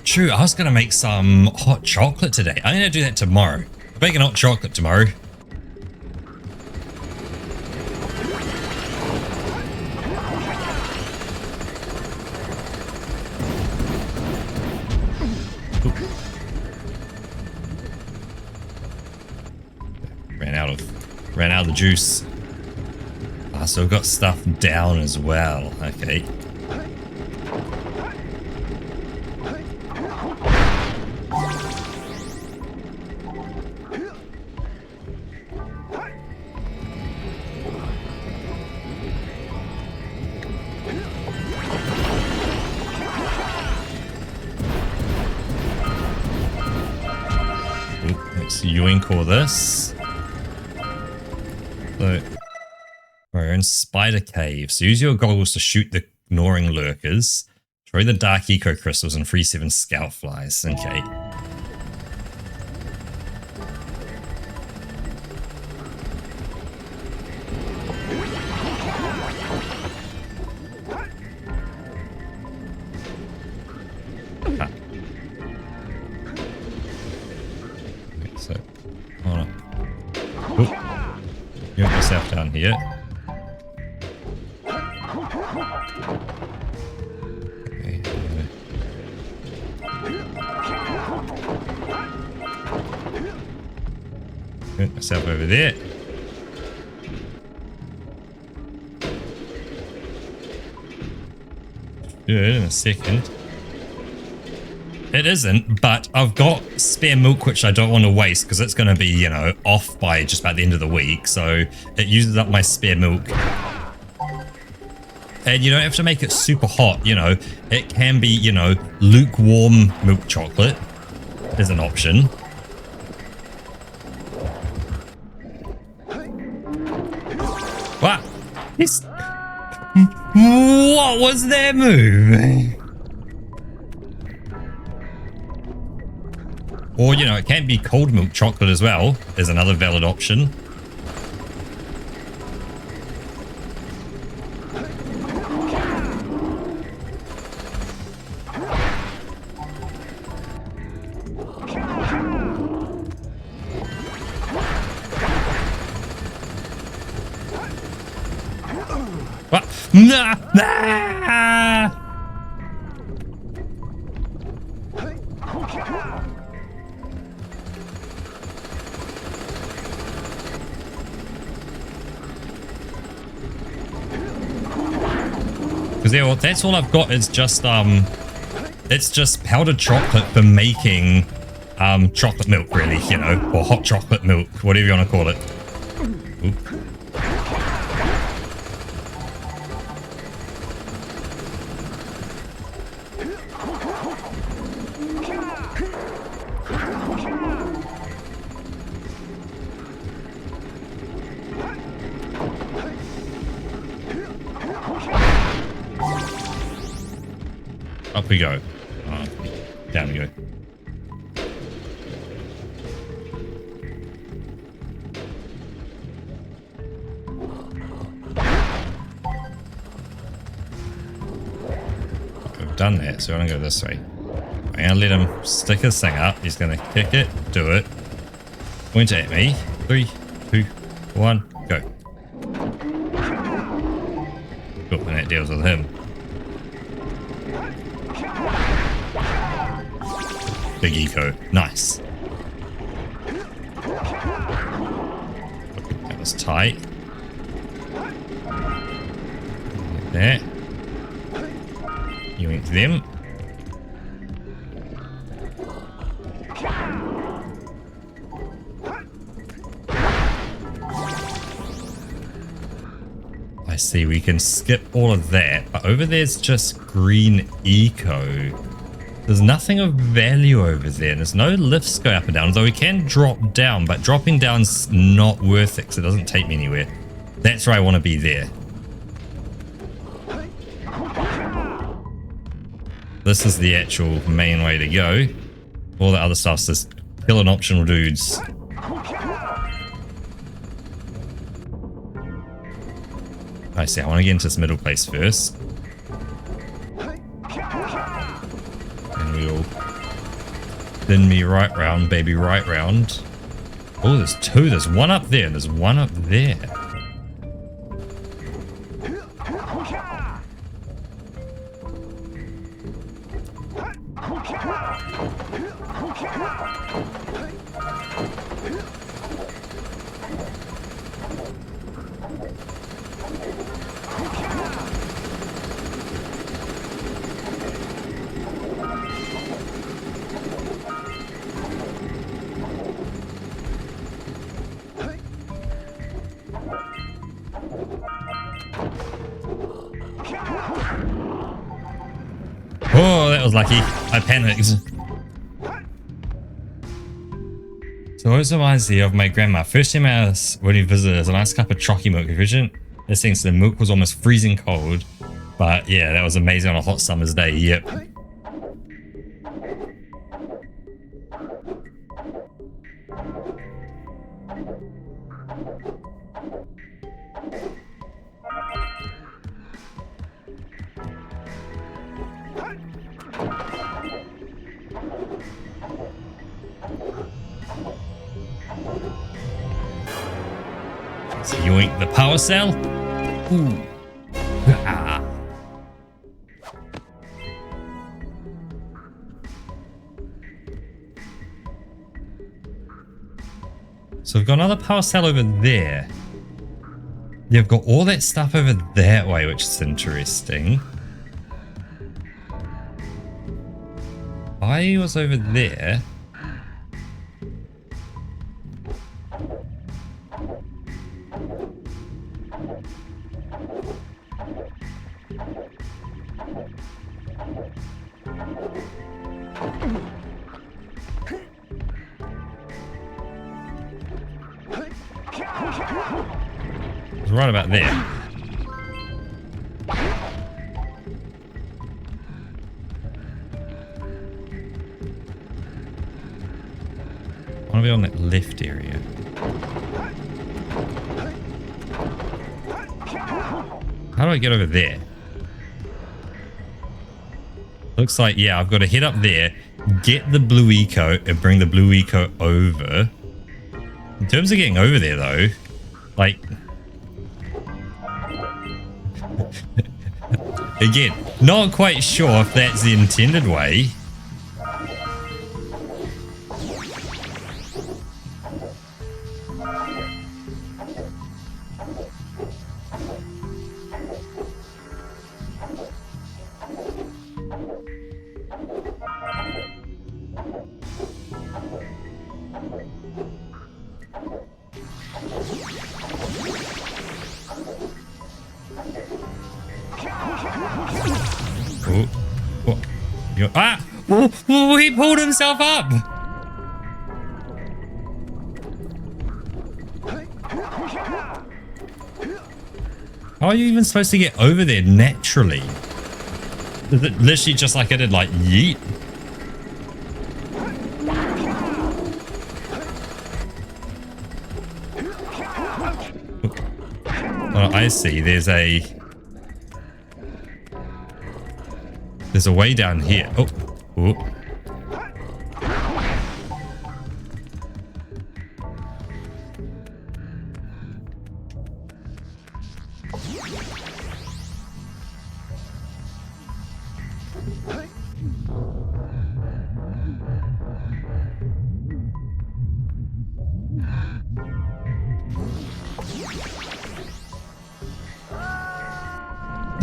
True, I was going to make some hot chocolate today. I'm going to do that tomorrow. I'm making hot chocolate tomorrow. Ran out of the juice. Ah, so we've got stuff down as well. Okay. Let's yoink all this. So, we're in Spider Cave. So use your goggles to shoot the gnawing lurkers. Throw the dark eco crystals and free 7 scout flies. Okay. Ah. Okay, so, hold on. Oop. You want yourself down here. Okay. Put myself over there. Good in a second. it isn't, but I've got spare milk which I don't want to waste because it's going to be, you know, off by just about the end of the week. So it uses up my spare milk. And you don't have to make it super hot, you know. It can be, you know, lukewarm milk chocolate is an option. Wow. What was their move? Or, you know, it can be cold milk chocolate as well. Is another valid option. What? Nah, nah. Because yeah, well, that's all I've got is just it's just powdered chocolate for making chocolate milk, really, you know, or hot chocolate milk, whatever you want to call it. Oop. Up we go. Down we go. We've done that, so we're gonna go this way. I'm gonna let him stick his thing up. He's gonna kick it, do it. Point at me. 3, 2, 1, go. Cool, and that deals with him. Big eco. Nice. That was tight. Like that. You went to them. I see, we can skip all of that, but over there's just green eco. There's nothing of value over there. There's no lifts go up and down, although we can drop down, but dropping down's not worth it because it doesn't take me anywhere. That's where I want to be there. This is the actual main way to go. All the other stuff's just killing optional dudes. I see, I want to get into this middle place first. And we'll spin me right round, baby, right round. Oh, there's two. There's one up there and there's one up there. Oh, that was lucky. I panicked. So it reminds me of my grandma. First time I was when we visited, a nice cup of chalky milk. This thing, so the milk was almost freezing cold. But yeah, that was amazing on a hot summer's day. Yep. So yoink the power cell. Ooh. Ah. So we've got another power cell over there. You've got all that stuff over that way, which is interesting. I was over there. It's right about there. I want to be on that left area. How do I get over there? Looks like, yeah, I've got to head up there, get the blue eco, and bring the blue eco over. In terms of getting over there, though, like... Again, not quite sure if that's the intended way. Oh, he pulled himself up. How are you even supposed to get over there naturally? Is it literally just like I did, like yeet? Oh, I see. There's a way down here. Oh. Oh.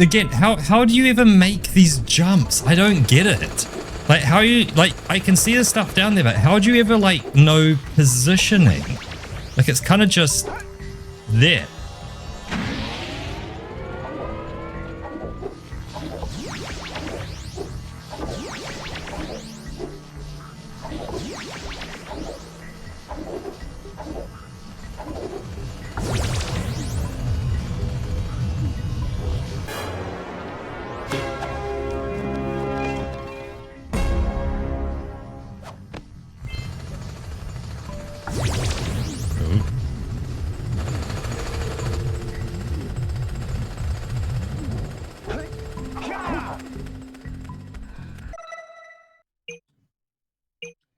Again, how do you ever make these jumps? I don't get it. Like, how you, like, I can see the stuff down there, but how do you ever, like, know positioning? Like, it's kind of just there.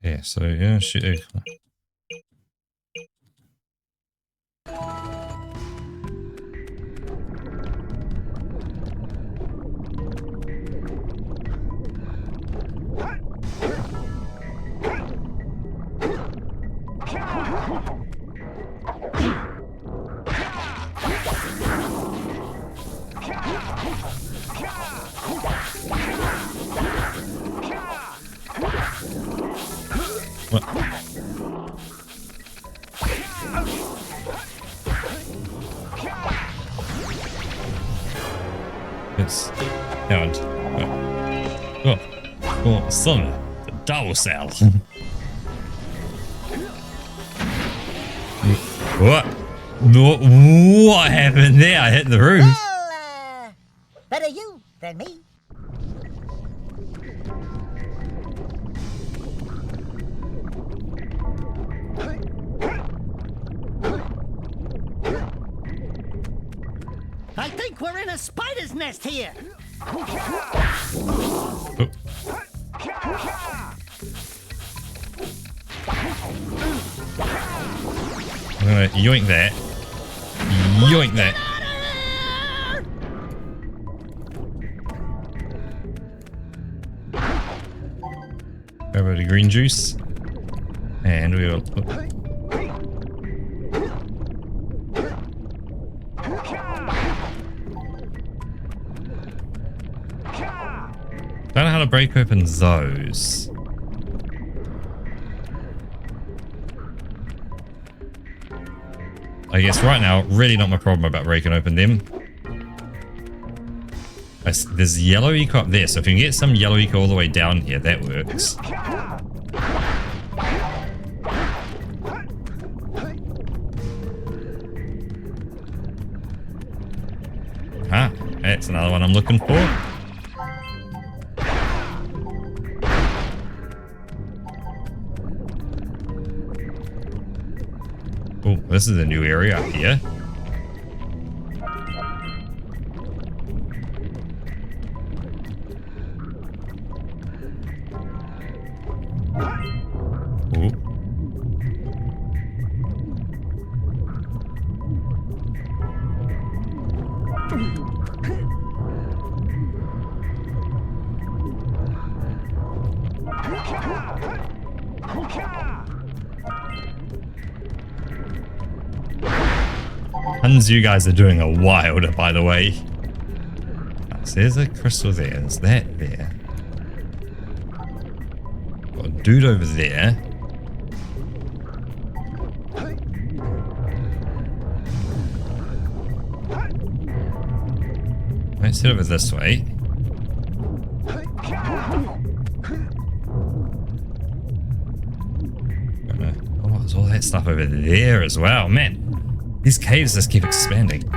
Yeah, so yeah, shit. What? It's held. Oh, son, the double cell. What? What happened there? I hit the roof. Well, better you than me. I think we're in a spider's nest here. Oh. I'm gonna yoink that. Yoink that. Grab a bit of green juice. And we will... Oh. Don't know how to break open those. I guess right now, really not my problem about breaking open them. There's yellow eco up there, so if you can get some yellow eco all the way down here, that works. Ah, that's another one I'm looking for. Oh, this is a new area up here. Ooh. Tons you guys are doing a wilder, by the way. So there's a crystal there. There's that there. Got a dude over there. Let's head over this way. Oh, there's all that stuff over there as well. Man, these caves just keep expanding.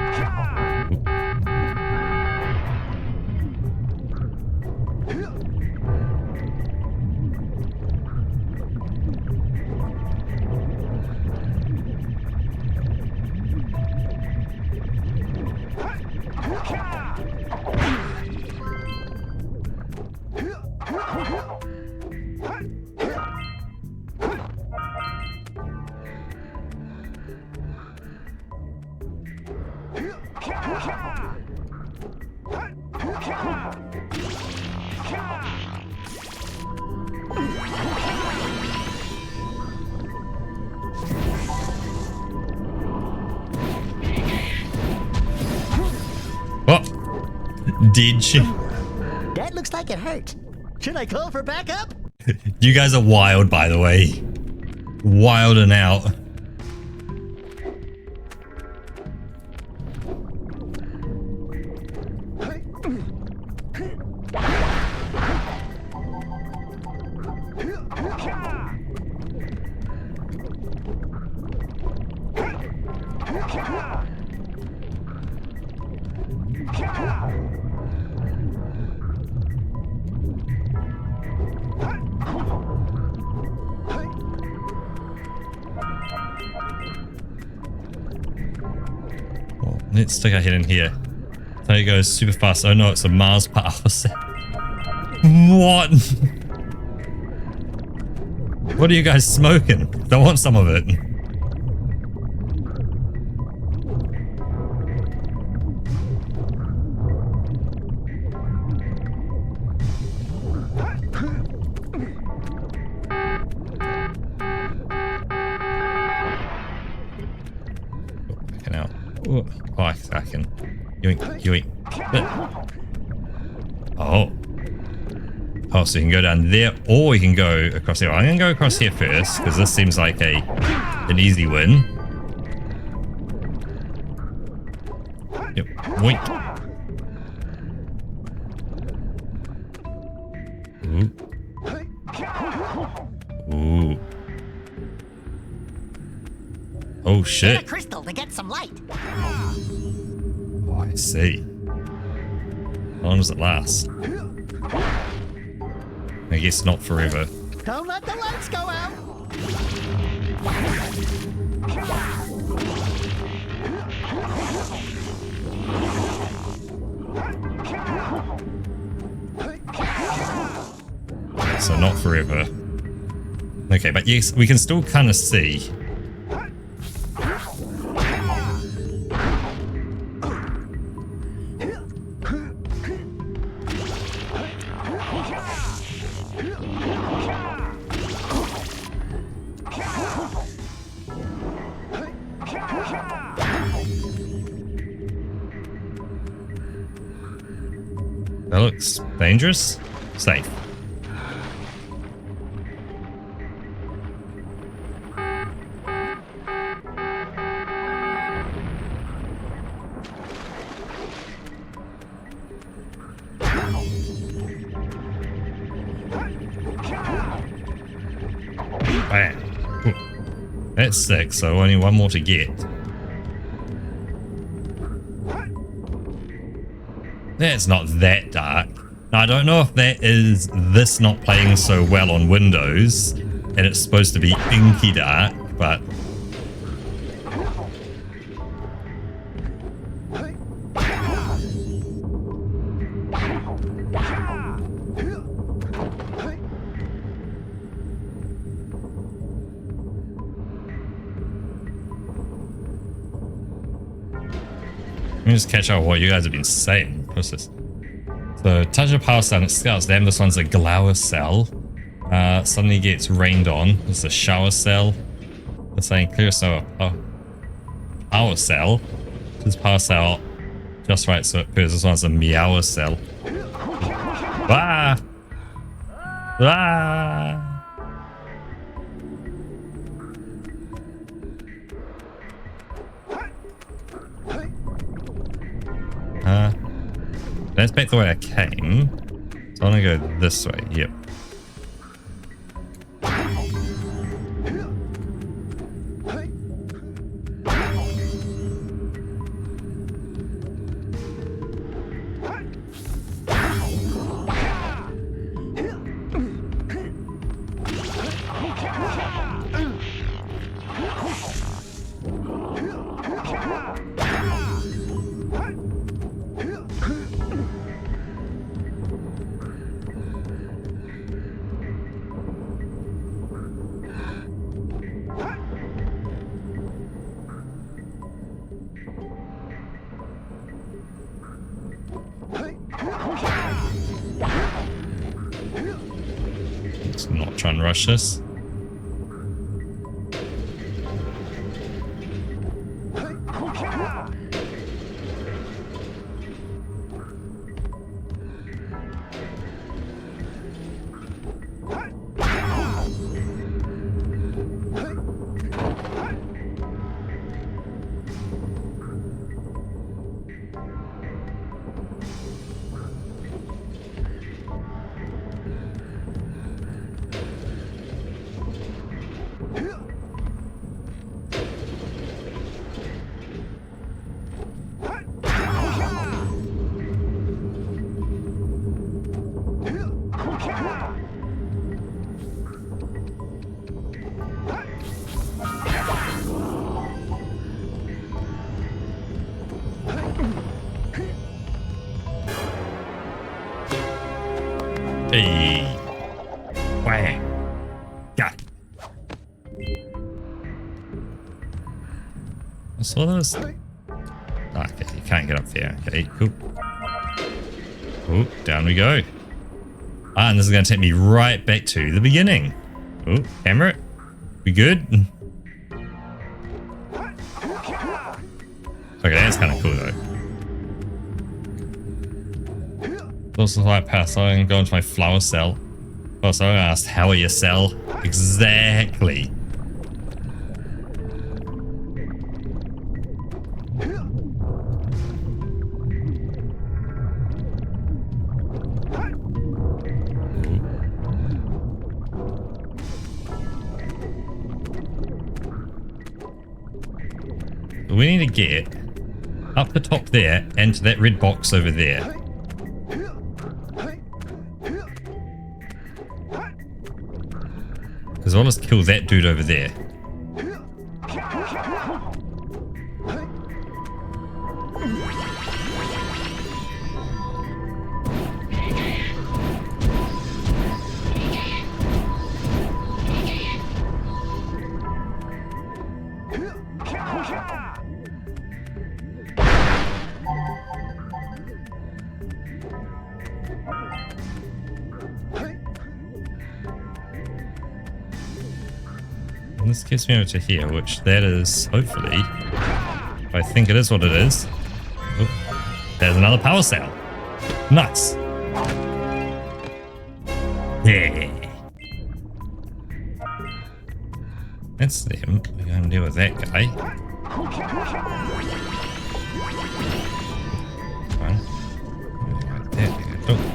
Did she? That looks like it hurt. Should I call for backup? You guys are wild, by the way. Wild and out. Let's stick our head in here. There it goes, super fast. Oh no, it's a Mars power set. What? What are you guys smoking? I want some of it. Oh, I can. Yoink. Oh. Oh, so you can go down there, or you can go across here. I'm going to go across here first, because this seems like an easy win. Yep. Yoink. Ooh. Ooh. Oh shit. Get a crystal to get some light. Oh, I see. How long does it last? I guess not forever. Don't let the lights go out. So not forever. Okay, but yes, we can still kind of see. That looks dangerous. Safe. That's 6, so only one more to get. That's not that dark. Now, I don't know if that is this not playing so well on Windows, and it's supposed to be inky dark, but... Let me just catch up with what you guys have been saying. What's this? So, touch a power cell and it scouts. Damn, this one's a glower cell. Suddenly gets rained on. This is a shower cell. They're saying clear cell. Oh. Power cell. This power cell. Just right, so it appears this one's a meower cell. Ah! Ah! That's back the way I came. So I'm gonna go this way. Yep. Let's not try and rush this. Hey. Whang. Got it. I saw those. Okay, you can't get up there. Okay, cool. Oh, down we go. Ah, and this is going to take me right back to the beginning. Oh, camera. We good? Okay, that's kind of cool though. Also, like pass on and go into my flower cell. Also, I asked, how are your cell? Exactly. We need to get up the top there and to that red box over there. As well as kill that dude over there. And this gets me over to here, which that is, hopefully, I think it is what it is. Oh, there's another power cell. Nuts. Yeah. That's them. We're going to deal with that guy. Fine. There we go. Oh.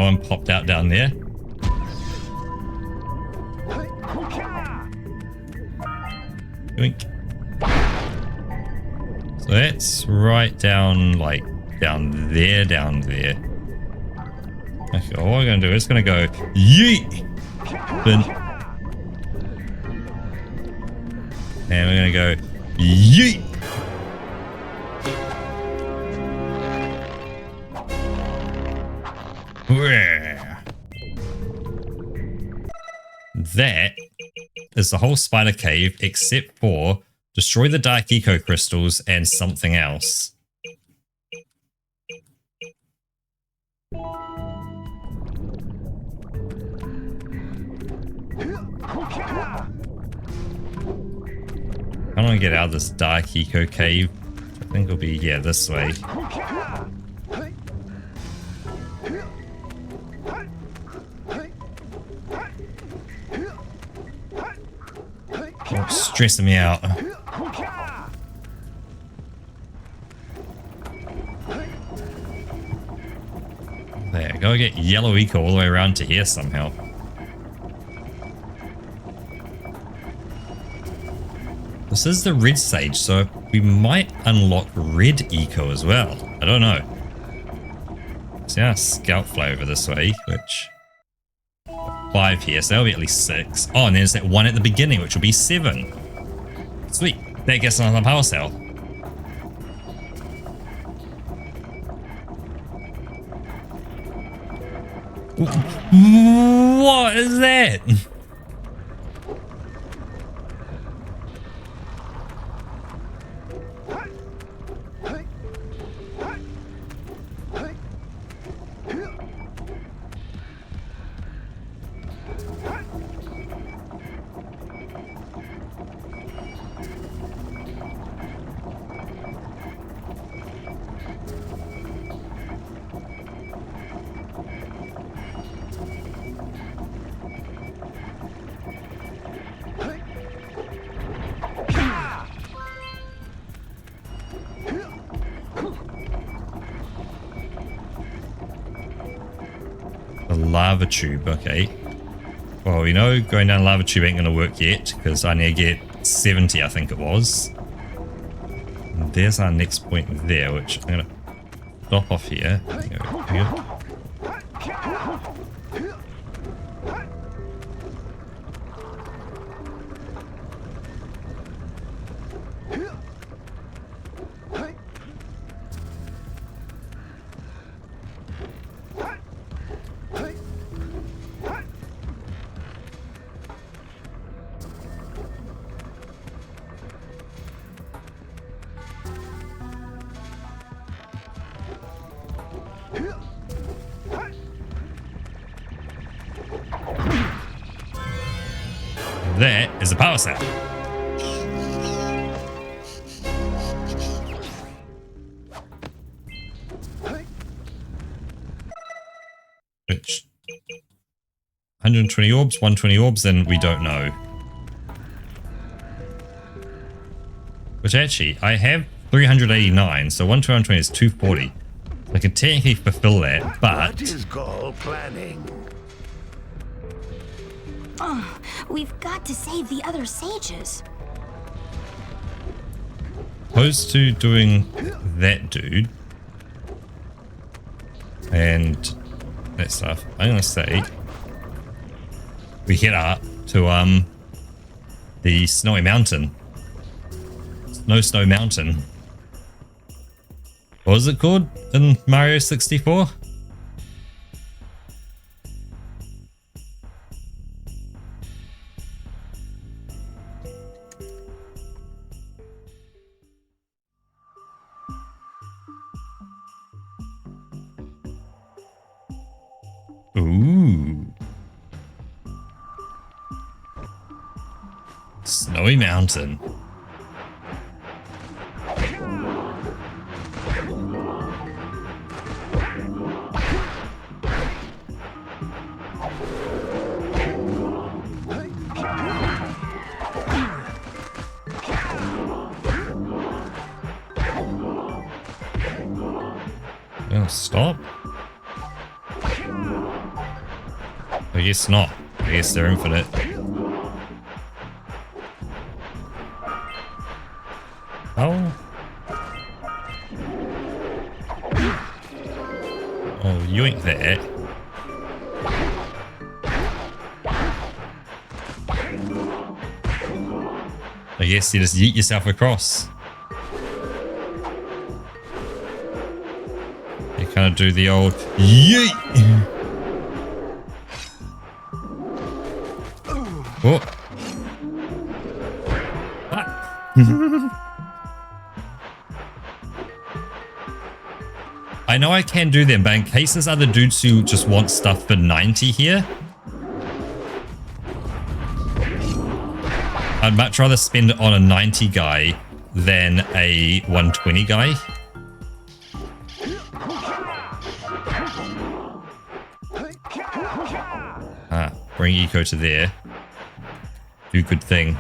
one popped out down there. Yoink. So that's right down, like, down there. Okay, all we're going to do is going to go yeet. Then, and we're going to go yeet. That is the whole spider cave except for destroy the dark eco crystals and something else. I want to get out of this dark eco cave. I think it'll be, yeah, this way. Oh, stressing me out. There, gotta get yellow eco all the way around to here somehow. This is the red sage, so we might unlock red eco as well. I don't know. See our scout fly over this way, which 5 here, so that'll be at least 6. Oh, and there's that one at the beginning, which will be 7. Sweet. That gets another power cell. What is that? Lava tube, okay. Well, you know, going down lava tube ain't gonna work yet because I need to get 70, I think it was. And there's our next point there, which I'm gonna stop off here. Go here. That is a power cell. Which 120 orbs, 120 orbs, then we don't know. Which actually, I have 389, so 120 is 240. I can technically fulfill that, but What is Gaul planning? Oh, we've got to save the other sages. opposed to doing that dude and that stuff, I'm gonna say we head up to the Snowy Mountain. Snow Mountain. What was it called in Mario 64? Ooh. Snowy Mountain. Stop. guess not. I guess they're infinite. Oh. Oh, you ain't there. I guess you just yeet yourself across. You kind of do the old yeet. Oh. I know I can do them, but in case there's other dudes who just want stuff for 90 here, I'd much rather spend it on a 90 guy than a 120 guy. Ah, bring Eco to there. Do good thing.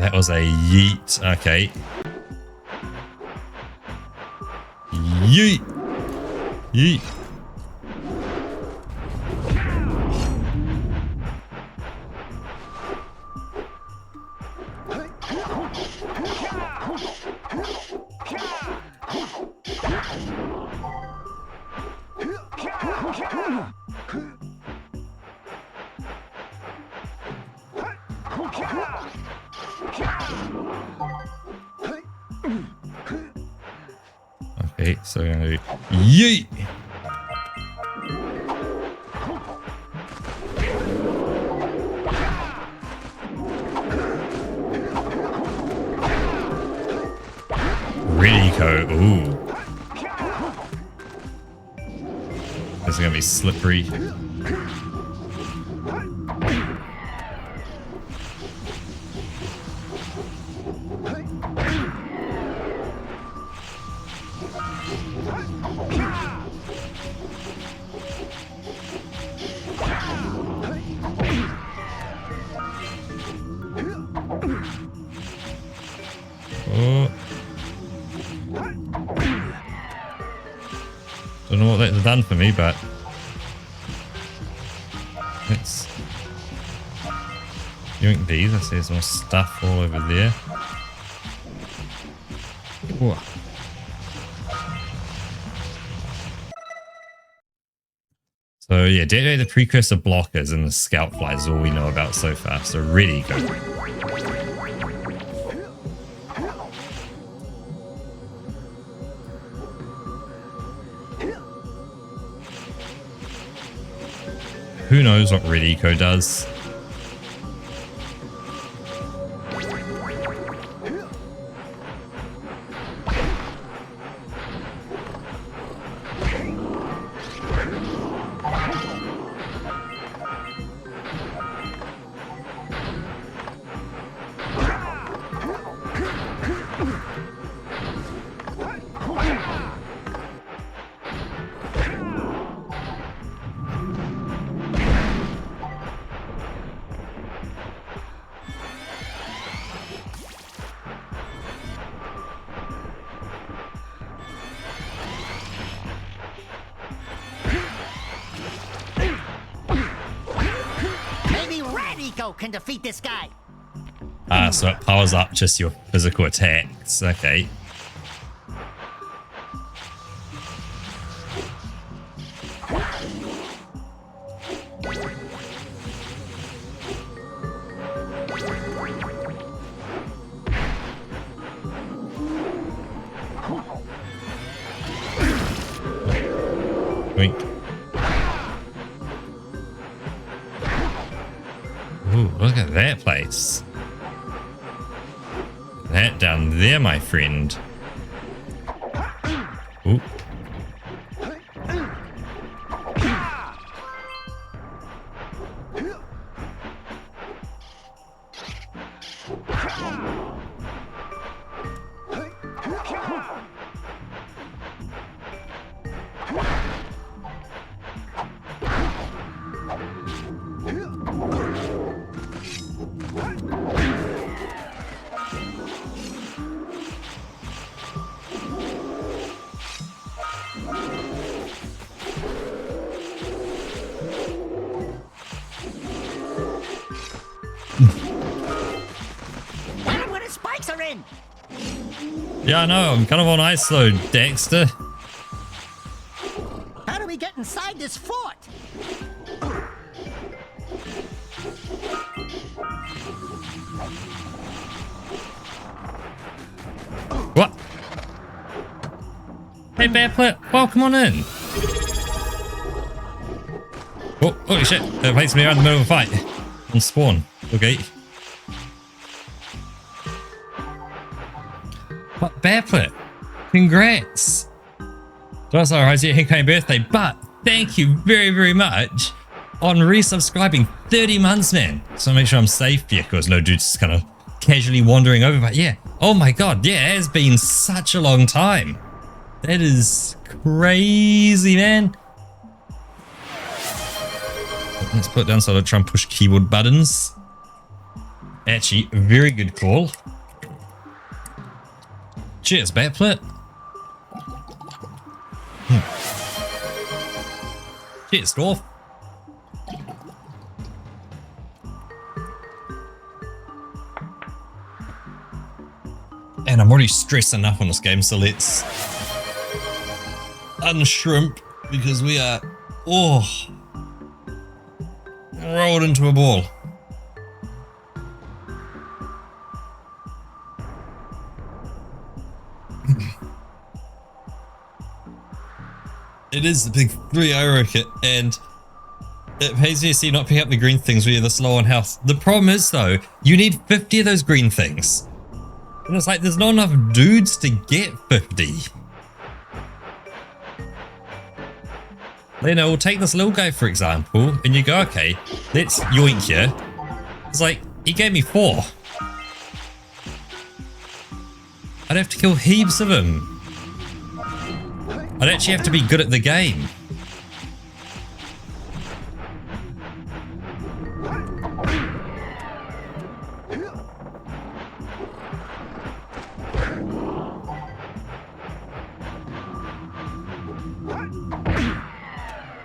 That was a yeet. Okay. Yeet. Yeet. Okay, so we're gonna do yeet. Really go. Ooh. This is gonna be slippery. Oh. Don't know what that's done for me, but let's yoink these. I see there's more stuff all over there. Ooh. So yeah, detonate the precursor blockers and the scout flies is all we know about so far. So ready, go. Who knows what Red Eco does? Can defeat this guy. Ah, so it powers up just your physical attacks. Okay. Wink. Ooh, look at that place. That down there, my friend. Ooh. in. Yeah, I know. I'm kind of on ice though, Dexter. How do we get inside this fort? What? Hey, Bearplit, welcome on in. Oh, holy shit. It placed me around the middle of a fight. On spawn. Okay. But Bearplit, congrats. That's alright, your Hinkai birthday, but thank you very, very much on resubscribing 30 months, man. So make sure I'm safe. Yeah, because no dude's just kind of casually wandering over, but yeah. Oh my god, yeah, it has been such a long time. That is crazy, man. Let's put it down so I don't try and push keyboard buttons. Actually, very good call. Cheers, Bearplit. Cheers, Dwarf. And I'm already stressed enough on this game, so let's unshrimp because we are rolled into a ball. It is the big 3 rocket, and it pays you to see not pick up the green things when you're this low on health. The problem is though, you need 50 of those green things. And it's like there's not enough dudes to get 50. You know, we'll take this little guy for example, and you go, okay, let's yoink you. It's like, he gave me 4. I'd have to kill heaps of him. I'd actually have to be good at the game.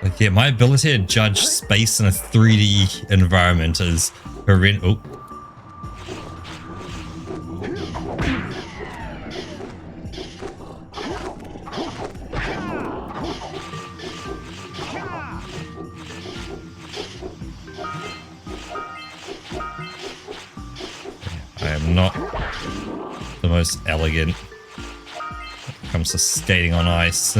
Like, yeah, my ability to judge space in a 3D environment is horrendous. Oh. I am not the most elegant when it comes to skating on ice.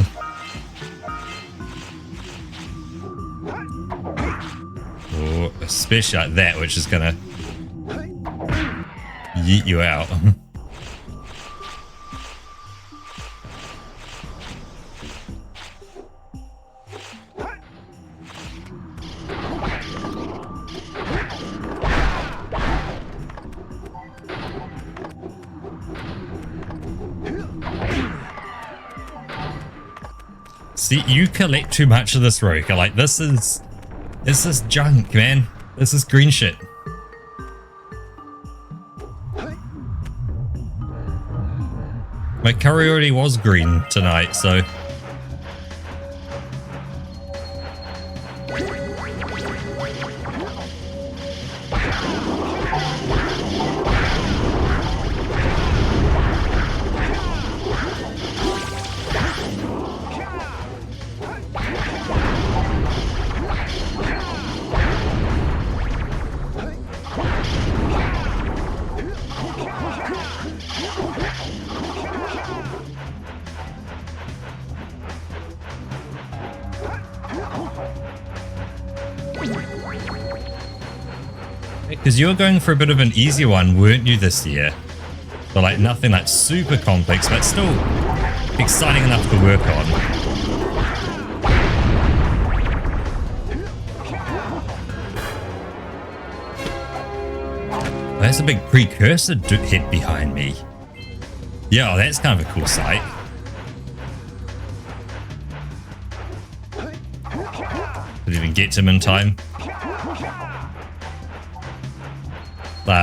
Oh, especially like that, which is gonna yeet you out. See, you collect too much of this, Roka. Like, this is junk, man. This is green shit. My curry already was green tonight, so... Because you were going for a bit of an easy one, weren't you, this year? So like nothing like super complex, but still exciting enough to work on. There's a big precursor head behind me. Yeah, that's kind of a cool sight. Didn't even get to him in time.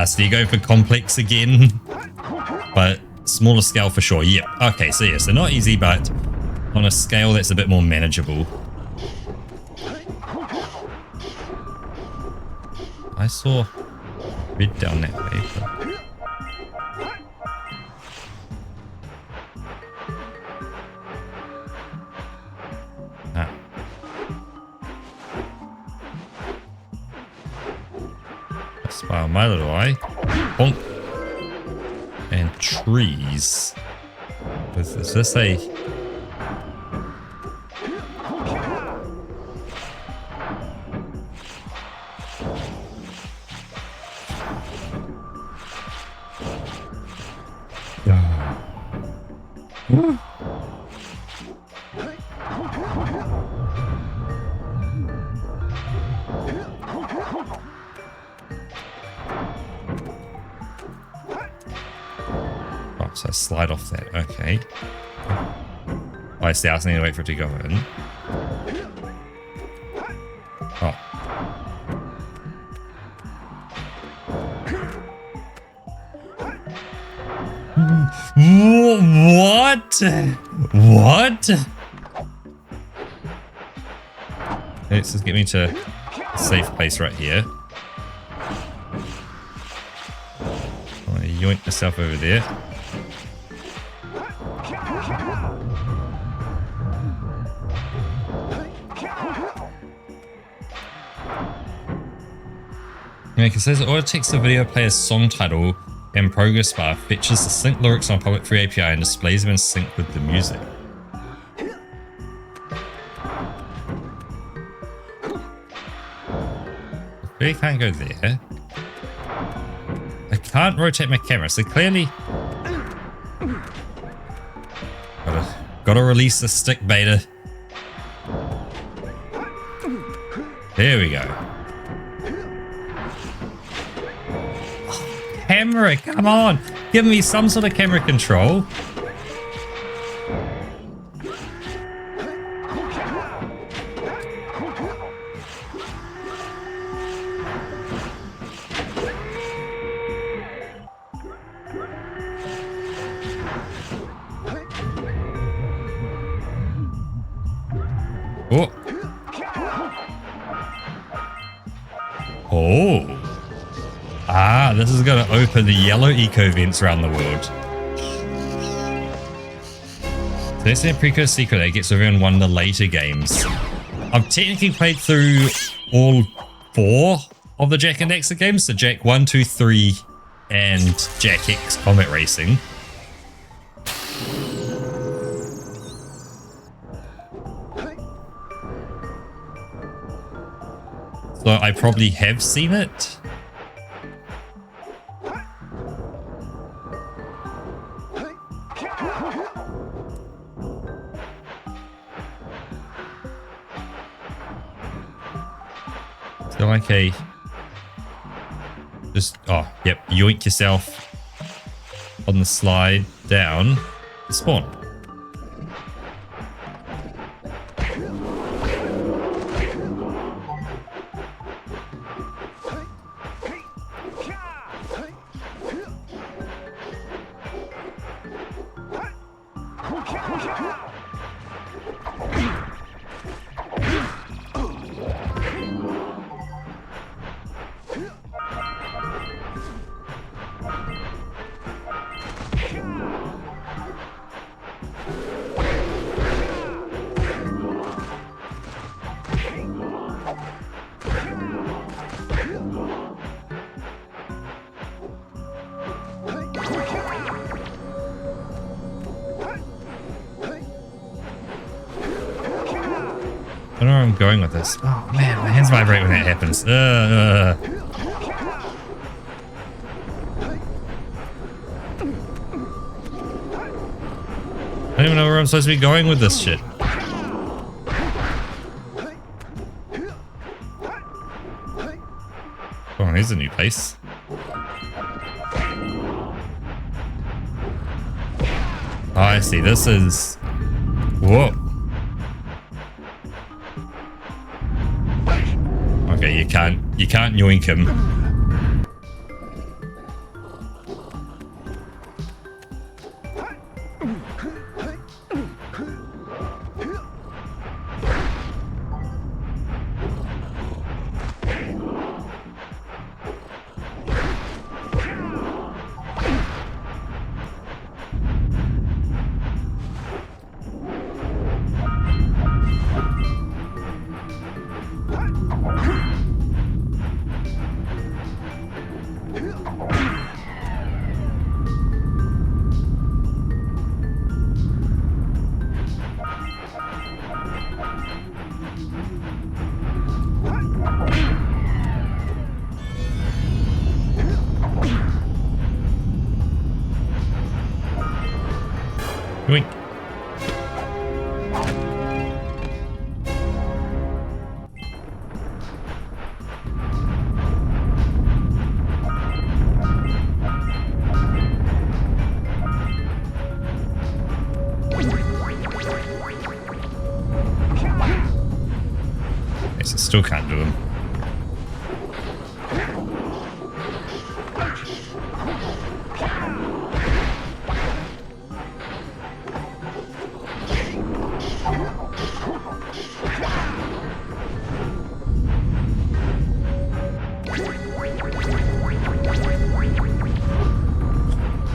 So you're going for complex again, but smaller scale for sure. Yep. Okay, so yeah, so not easy, but on a scale that's a bit more manageable. I saw red down that way. Smile my little eye. Bonk. And trees. Is this a... Oh, so slide off that. Okay. Oh, I see. I was need to wait for it to go in. Oh. What? What? Let's just get me to a safe place right here. I'll yoink myself over there. Yeah, it says auto text the video player's song title and progress bar, fetches the sync lyrics on public free API and displays them in sync with the music. I really can't go there. I can't rotate my camera, so clearly... Gotta release the stick beta. There we go. Camera, come on! Give me some sort of camera control. Oh. Oh. Ah, this is going to open the yellow eco vents around the world. So that's a precursor secret that gets over in one of the later games. I've technically played through all 4 of the Jak and Daxter games. So Jak 1, 2, 3, and Jak X Comet Racing. So I probably have seen it. So like a... Just... Oh, yep. Yoink yourself on the slide down to spawn. I don't know where I'm going with this. Oh man, my hands vibrate when that happens. I don't even know where I'm supposed to be going with this shit. Oh, here's a new place. Oh, I see. This is... Whoa. Okay, you can't yoink him. Yoink. Guess I still can't do them.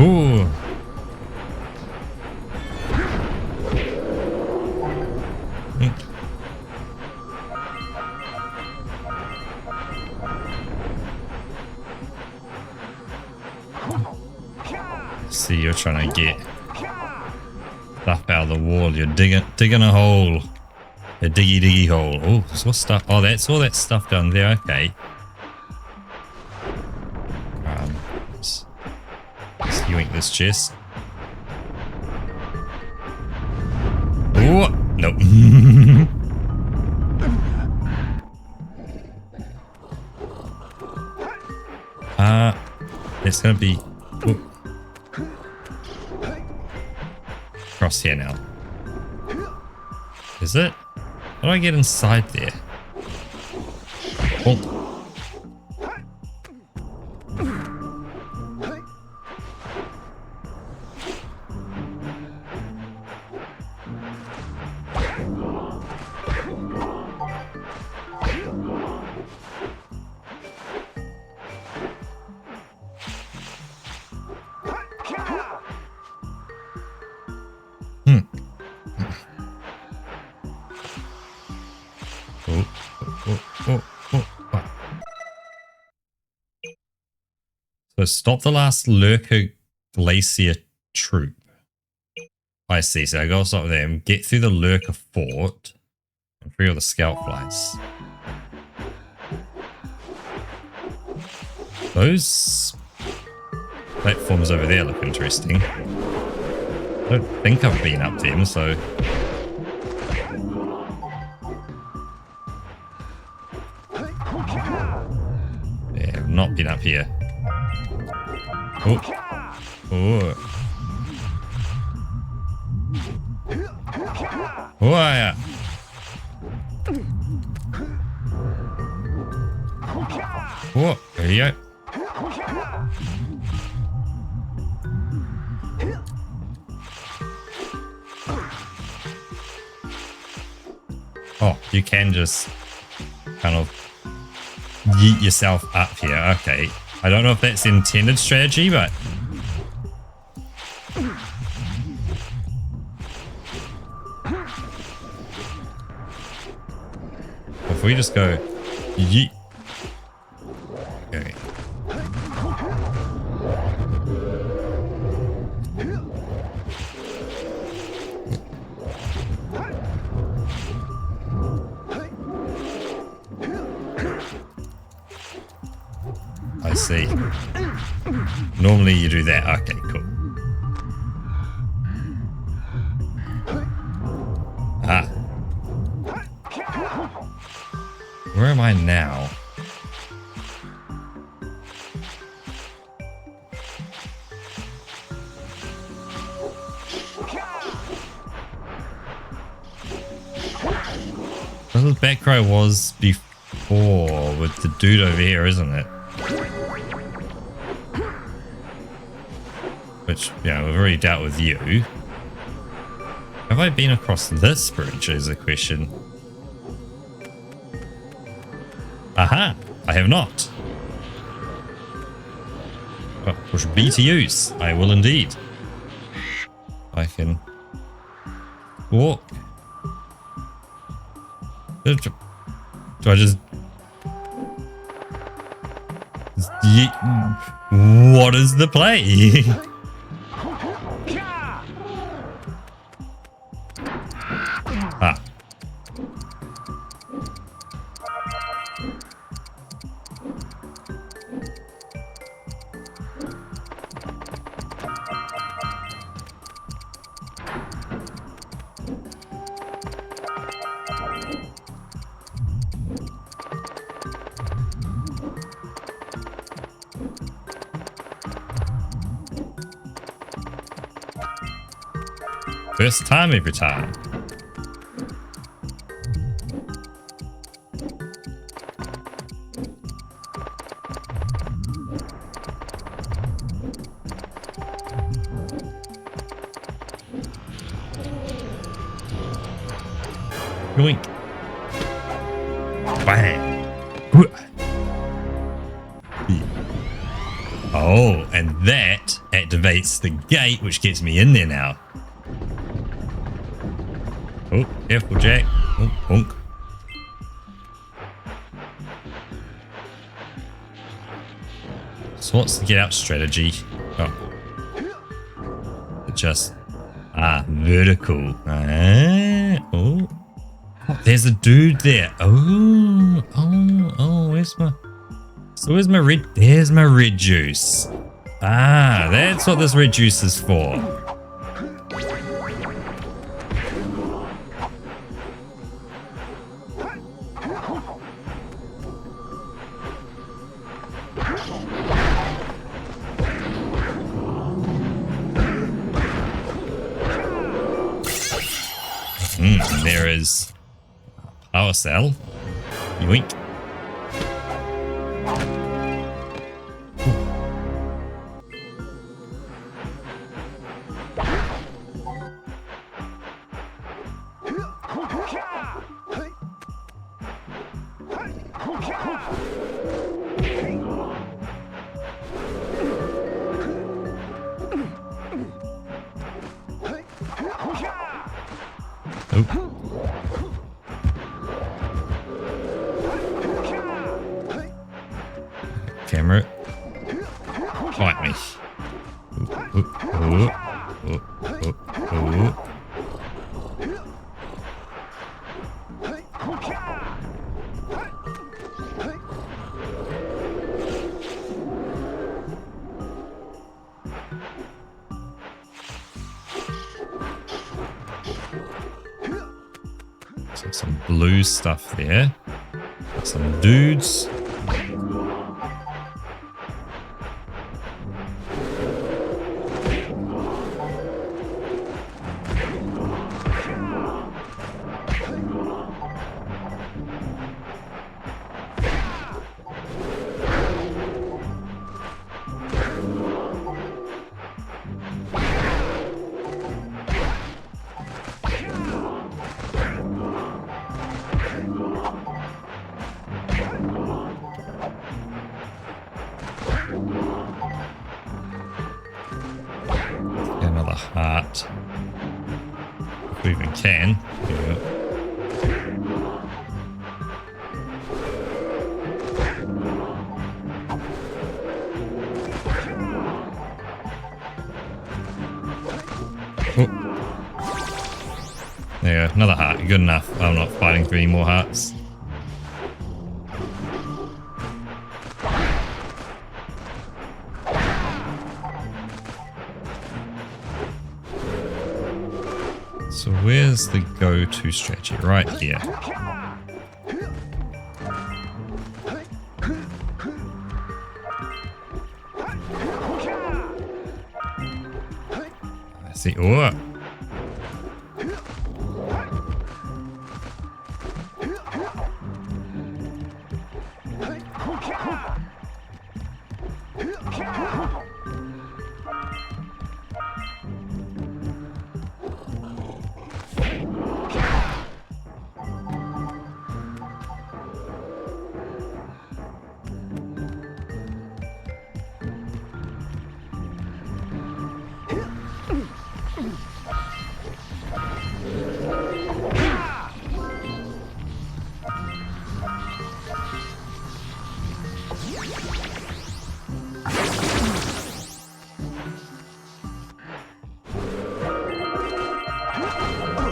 Ooh. See, you're trying to get stuff out of the wall. You're digging a hole. A diggy hole. Oh, so what stuff? Oh, that's all that stuff down there. Okay. Let's yoink this chest. Oh, nope. It's gonna be across here now. Is it? How do I get inside there? Oh. So stop the last Lurker Glacier troop. I see. So I gotta stop them, get through the Lurker fort, and free all the scout flights. Those platforms over there look interesting. I don't think I've been up them, so... yeah, I've not been up here. Oh. Oh. Oh, yeah. Oh, there you go. Oh, you can just kind of yeet yourself up here. Okay. I don't know if that's intended strategy, but... if we just go yeet. Okay. I see. Normally you do that. Okay, cool. Ah. Where am I now? This is back where I was before with the dude over here, isn't it? Which, yeah, we've already dealt with you. Have I been across this bridge is the question. Aha! I have not. But push B to use. I will indeed. I can walk. Do I just... what is the play? Ah. First time every time. Yoink. Bang. Oh, and that activates the gate, which gets me in there now. Oh, careful, Jack. Oh, bonk. So what's the get out strategy? Oh. Just... vertical. Oh. Oh, there's a dude there. Oh, where's my... So where's my red... There's my red juice. That's what this red juice is for. And there is power cell. Yoink. Camera. Fight me. So some blue stuff there. Some dudes. Another heart. If we even can. Yeah. Oh. There you go. Another heart. Good enough. I'm not fighting for any more hearts. So where's the go-to strategy? Right here. I see. Oh.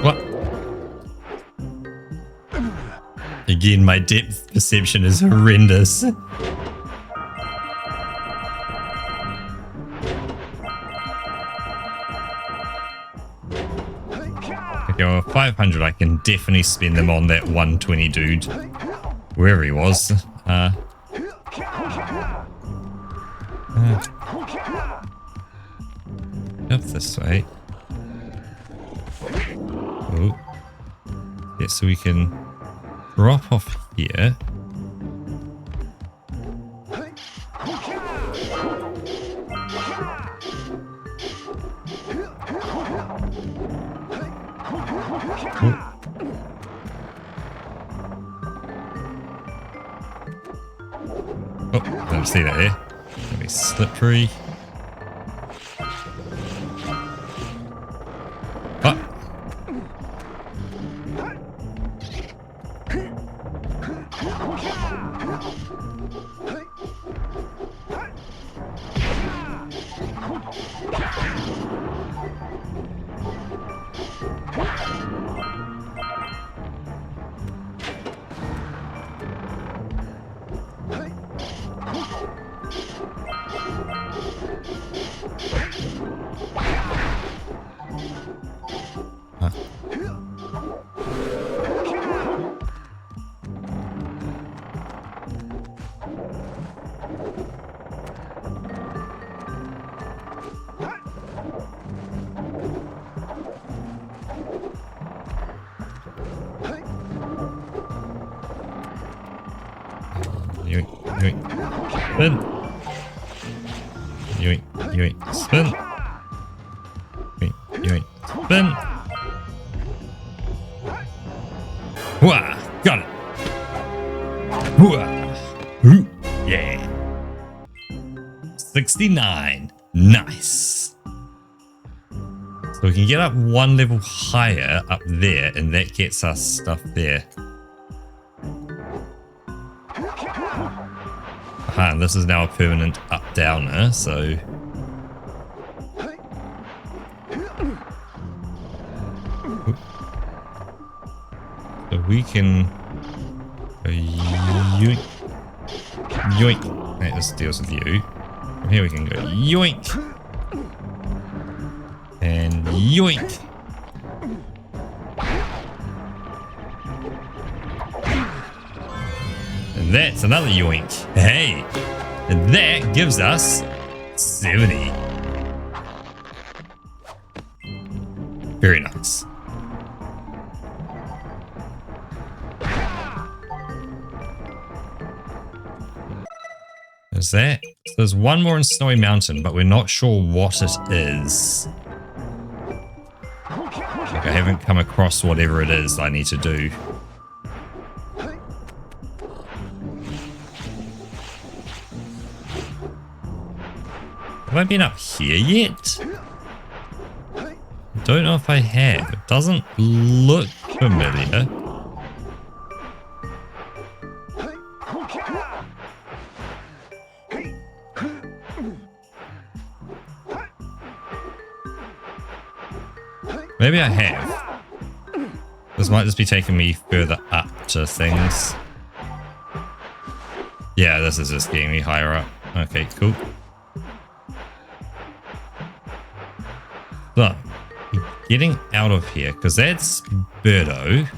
What? Again, my depth perception is horrendous. Okay, well, 500, I can definitely spend them on that 120 dude. Wherever he was. Up this way. Oh. Yeah, so we can drop off here. Oh, didn't see that there. Gonna be slippery. Oh. Spin. Yoink. Spin. Yoink. Spin. Wah! Got it. Wah! Ooh, yeah. 69. Nice. So we can get up one level higher up there, and that gets us stuff there. And this is now a permanent up-downer, so... So we can go yoink. Yoink. That just deals with you. From here we can go yoink. And yoink. And that's another yoink. Hey! And that gives us 70. Very nice. There's that. So there's one more in Snowy Mountain, but we're not sure what it is. Like I haven't come across whatever it is I need to do. Have I been up here yet? Don't know if I have. It doesn't look familiar. Maybe I have. This might just be taking me further up to things. Yeah, this is just getting me higher up. Okay, cool. So, getting out of here, because that's Birdo.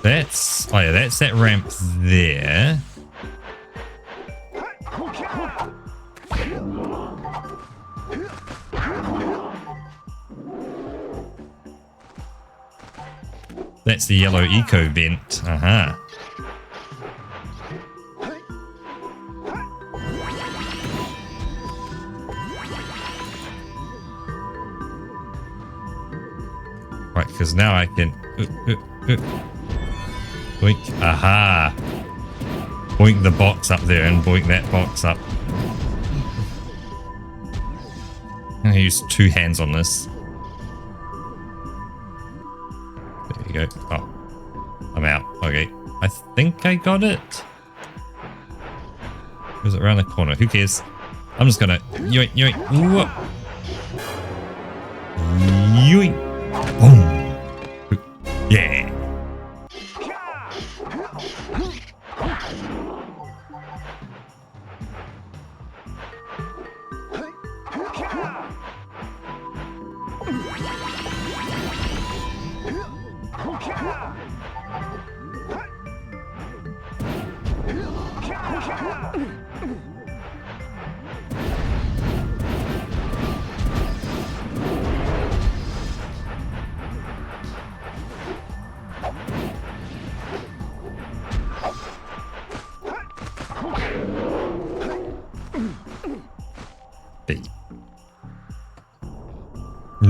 That's, oh yeah, that's that ramp there. That's the yellow eco vent. Aha. Right, because now I can... Boink. Aha. Boink the box up there and boink that box up. I'm going to use two hands on this. There you go. Oh. I'm out. Okay. I think I got it. Was it around the corner? Who cares? I'm just going to... Yoink, yoink. Whoop. Yoink. Boom. Yeah.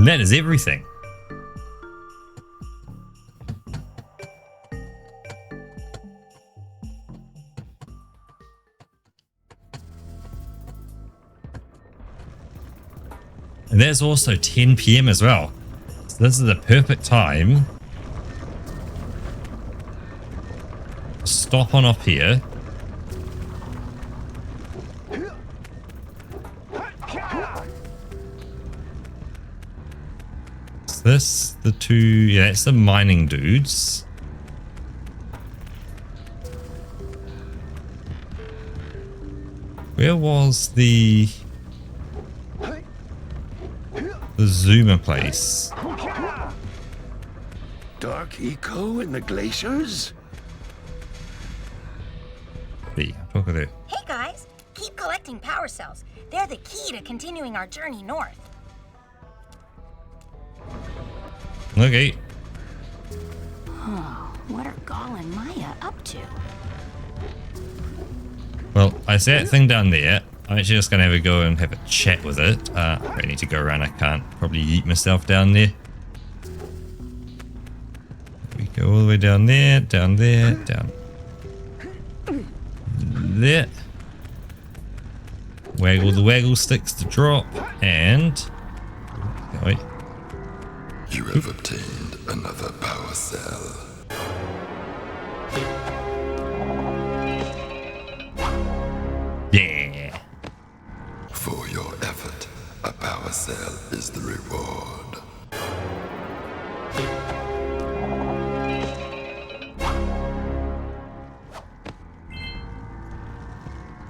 And that is everything. And there's also 10 PM as well. So this is the perfect time to stop on up here. Is this the two? Yeah, it's the mining dudes. Where was the Zuma place? Dark Eco in the glaciers? Hey, look at it. Hey guys, keep collecting power cells. They're the key to continuing our journey north. Okay. Oh, what are Gall and Maya up to? Well, I see that thing down there. I'm actually just gonna have a go and have a chat with it. I need to go around. I can't probably yeet myself down there. We go all the way down there, down there, down there. Waggle the waggle sticks to drop, and wait. You have obtained another power cell. Yeah. For your effort, a power cell is the reward.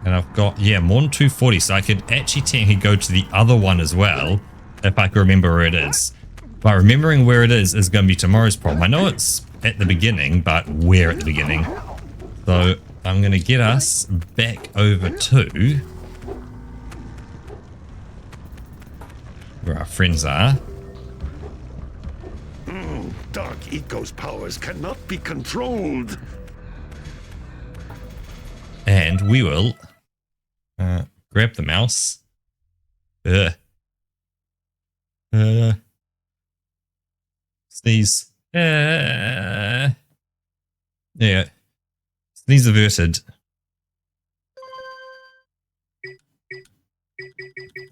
And I've got, yeah, more than 240, so I could actually technically go to the other one as well, if I can remember where it is. But remembering where it is going to be tomorrow's problem. I know it's at the beginning, but where at the beginning? So I'm going to get us back over to where our friends are. Dark Eco's powers cannot be controlled. And we will grab the mouse. Sneeze. Yeah. Sneeze averted.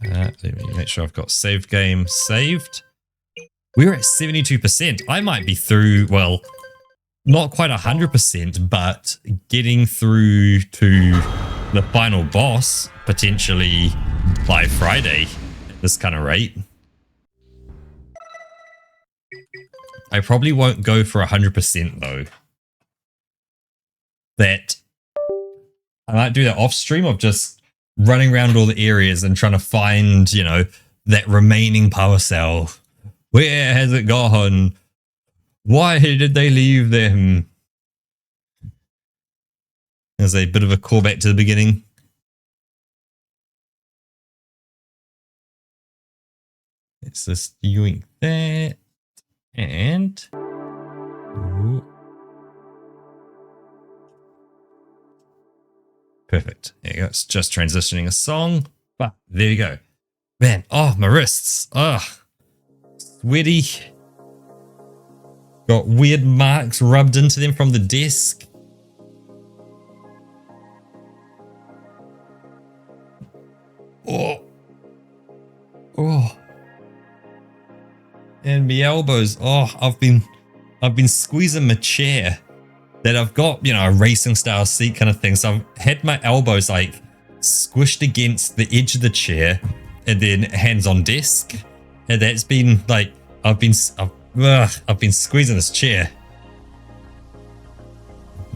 Let me make sure I've got save game saved. We're at 72%. I might be through, well, not quite 100%, but getting through to the final boss potentially by Friday at this kind of rate. I probably won't go for 100% though. That I might do that off stream of just running around all the areas and trying to find, you know, that remaining power cell. Where has it gone? Why did they leave them? As a bit of a callback to the beginning. It's just doing that. And ooh. Perfect. There you go. It's just transitioning a song. But there you go. Man, oh, my wrists. Oh, sweaty. Got weird marks rubbed into them from the desk. Oh. Oh. And my elbows. Oh, I've been squeezing my chair that I've got, you know, a racing style seat kind of thing. So I've had my elbows like squished against the edge of the chair and then hands on desk. And that's been like, I've been squeezing this chair.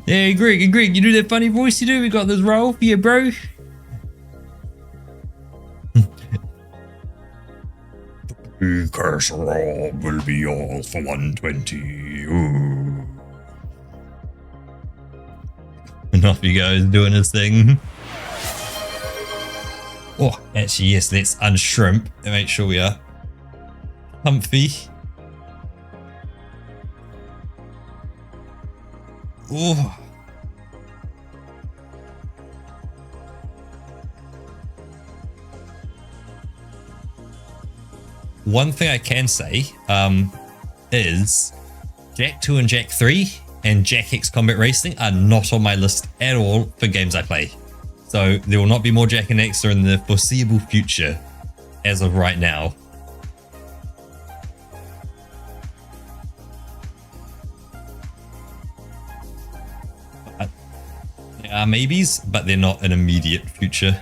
Hey, Greg, you do that funny voice you do? We got this role for you, bro. Curse Rob will be yours for 120. Ooh. Enough you guys doing this thing. Oh, actually, yes, let's unshrimp and make sure we are comfy. Oh. one thing I can say is Jak 2 and Jak 3 and Jak X Combat Racing are not on my list at all for games I play. So there will not be more Jak and Daxter in the foreseeable future as of right now. There are maybes, but they're not an immediate future.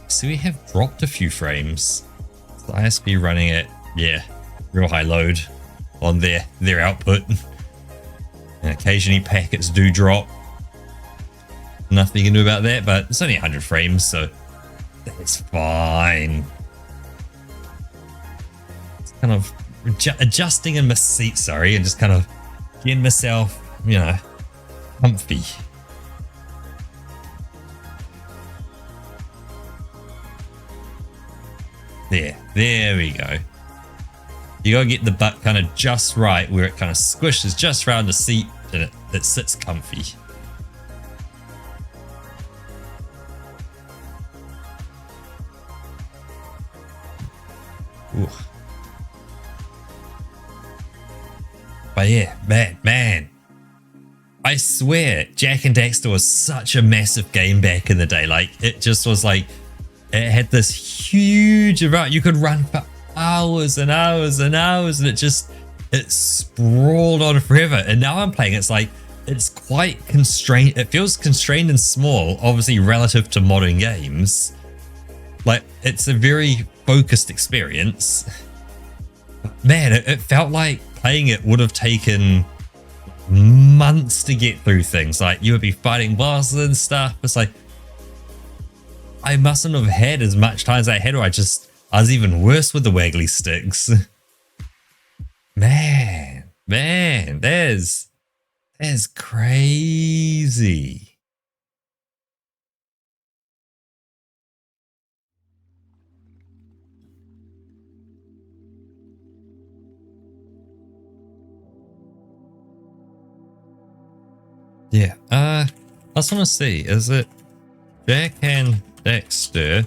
So we have dropped a few frames. So ISP running at, yeah, real high load on their output. And occasionally packets do drop. Nothing you can do about that, but it's only 100 frames, so that's fine. It's kind of adjusting in my seat, sorry, and just kind of getting myself, you know, comfy. There we go. You gotta get the butt kind of just right where it kind of squishes just around the seat and it sits comfy. Ooh. But yeah, man. I swear, Jak and Daxter was such a massive game back in the day. Like, it just was like, it had this huge amount. You could run for hours and hours and hours, and it sprawled on forever. And now I'm playing, it's like, it's quite constrained. It feels constrained and small, obviously relative to modern games. Like, it's a very focused experience. Man, it felt like playing it would have taken months to get through things. Like, you would be fighting bosses and stuff. It's like, I mustn't have had as much time as I had, or I was even worse with the waggly sticks. Man, that's crazy. Yeah, I just want to see, is it Jak and Daxter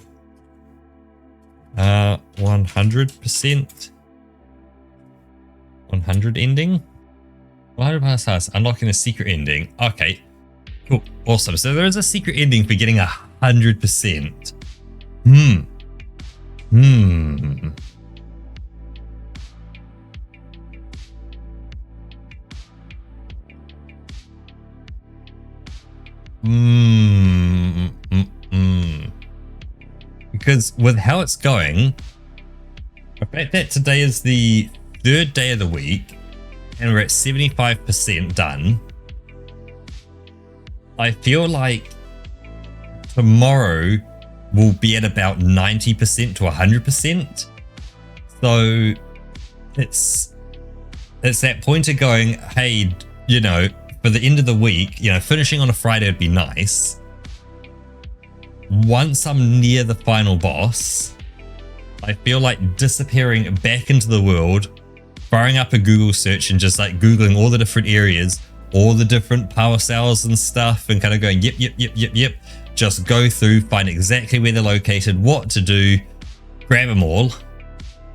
100%? 100 ending? 100 plus unlocking a secret ending. Okay, cool, awesome. So there is a secret ending for getting 100%. Because with how it's going, the fact that today is the 3rd day of the week and we're at 75% done, I feel like tomorrow we'll be at about 90% to 100%. So it's that point of going, hey, you know, for the end of the week, you know, finishing on a Friday would be nice. Once I'm near the final boss, I feel like disappearing back into the world, firing up a Google search and just like Googling all the different areas, all the different power cells and stuff, and kind of going, yep. Just go through, find exactly where they're located, what to do, grab them all,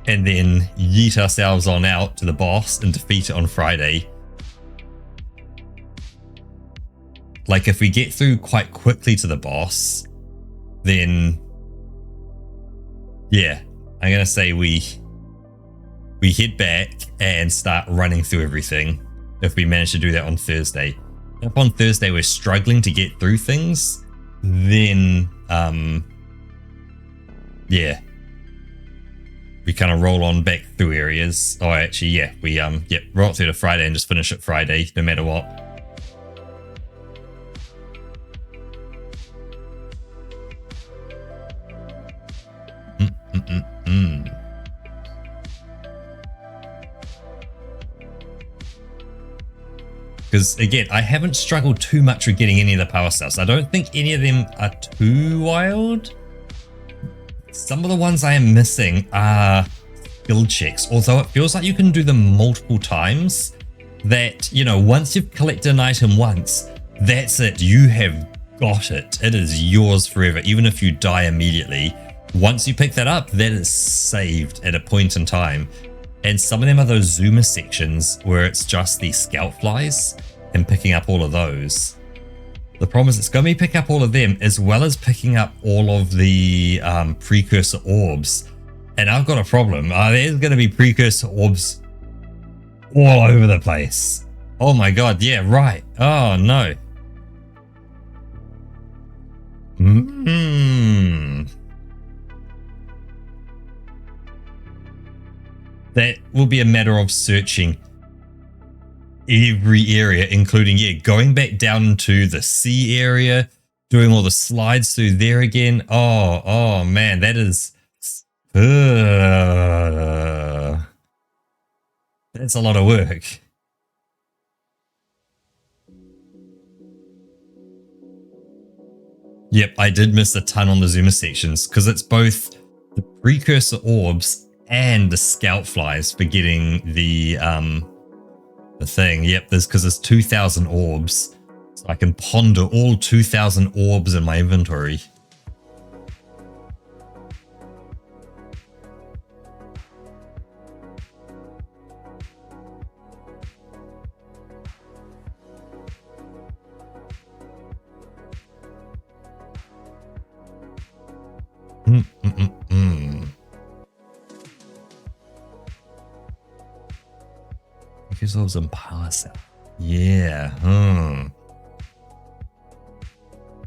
and then yeet ourselves on out to the boss and defeat it on Friday. Like, if we get through quite quickly to the boss, then yeah, I'm gonna say we head back and start running through everything if we manage to do that on Thursday. If on Thursday we're struggling to get through things, then yeah, we kind of roll on back through areas. Oh, actually, yeah, we roll through to Friday and just finish it Friday no matter what. Because again, I haven't struggled too much with getting any of the power cells. I don't think any of them are too wild. Some of the ones I am missing are skill checks, although it feels like you can do them multiple times. That, you know, once you've collected an item once, that's it. You have got it. It is yours forever. Even if you die immediately, once you pick that up, that is saved at a point in time. And some of them are those zoomer sections where it's just the scout flies and picking up all of those. The problem is it's going to be pick up all of them as well as picking up all of the precursor orbs. And I've got a problem. There's going to be precursor orbs all over the place. Oh my god, yeah, right. Oh no. That will be a matter of searching every area, including, yeah, going back down to the sea area, doing all the slides through there again. Oh man, that is... that's a lot of work. Yep, I did miss a ton on the zoomer sections because it's both the precursor orbs and the scout flies for getting the thing. Yep, because there's 2,000 orbs, so I can ponder all 2,000 orbs in my inventory. Yourselves in power cell. Yeah.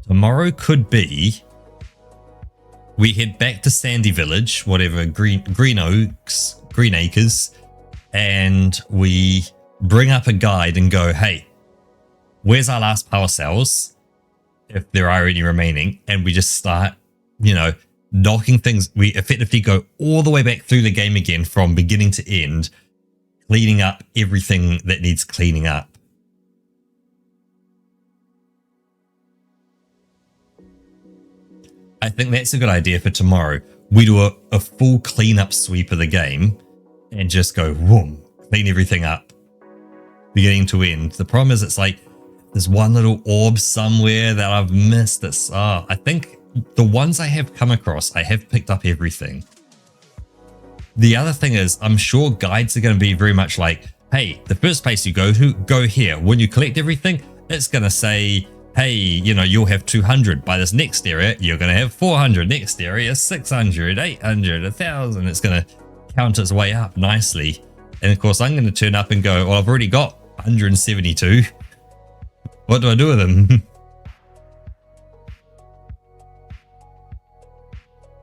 Tomorrow could be we head back to Sandy Village, whatever, Green Acres, and we bring up a guide and go, hey, where's our last power cells, if there are any remaining, and we just start, you know, knocking things. We effectively go all the way back through the game again from beginning to end, cleaning up everything that needs cleaning up. I think that's a good idea for tomorrow. We do a full cleanup sweep of the game and just go, whoom, clean everything up, beginning to end. The problem is it's like there's one little orb somewhere that I've missed. That's, I think the ones I have come across, I have picked up everything. The other thing is, I'm sure guides are going to be very much like, hey, the first place you go to, go here. When you collect everything, it's going to say, hey, you know, you'll have 200. By this next area, you're going to have 400. Next area, 600, 800, 1,000. It's going to count its way up nicely. And of course, I'm going to turn up and go, well, I've already got 172. What do I do with them?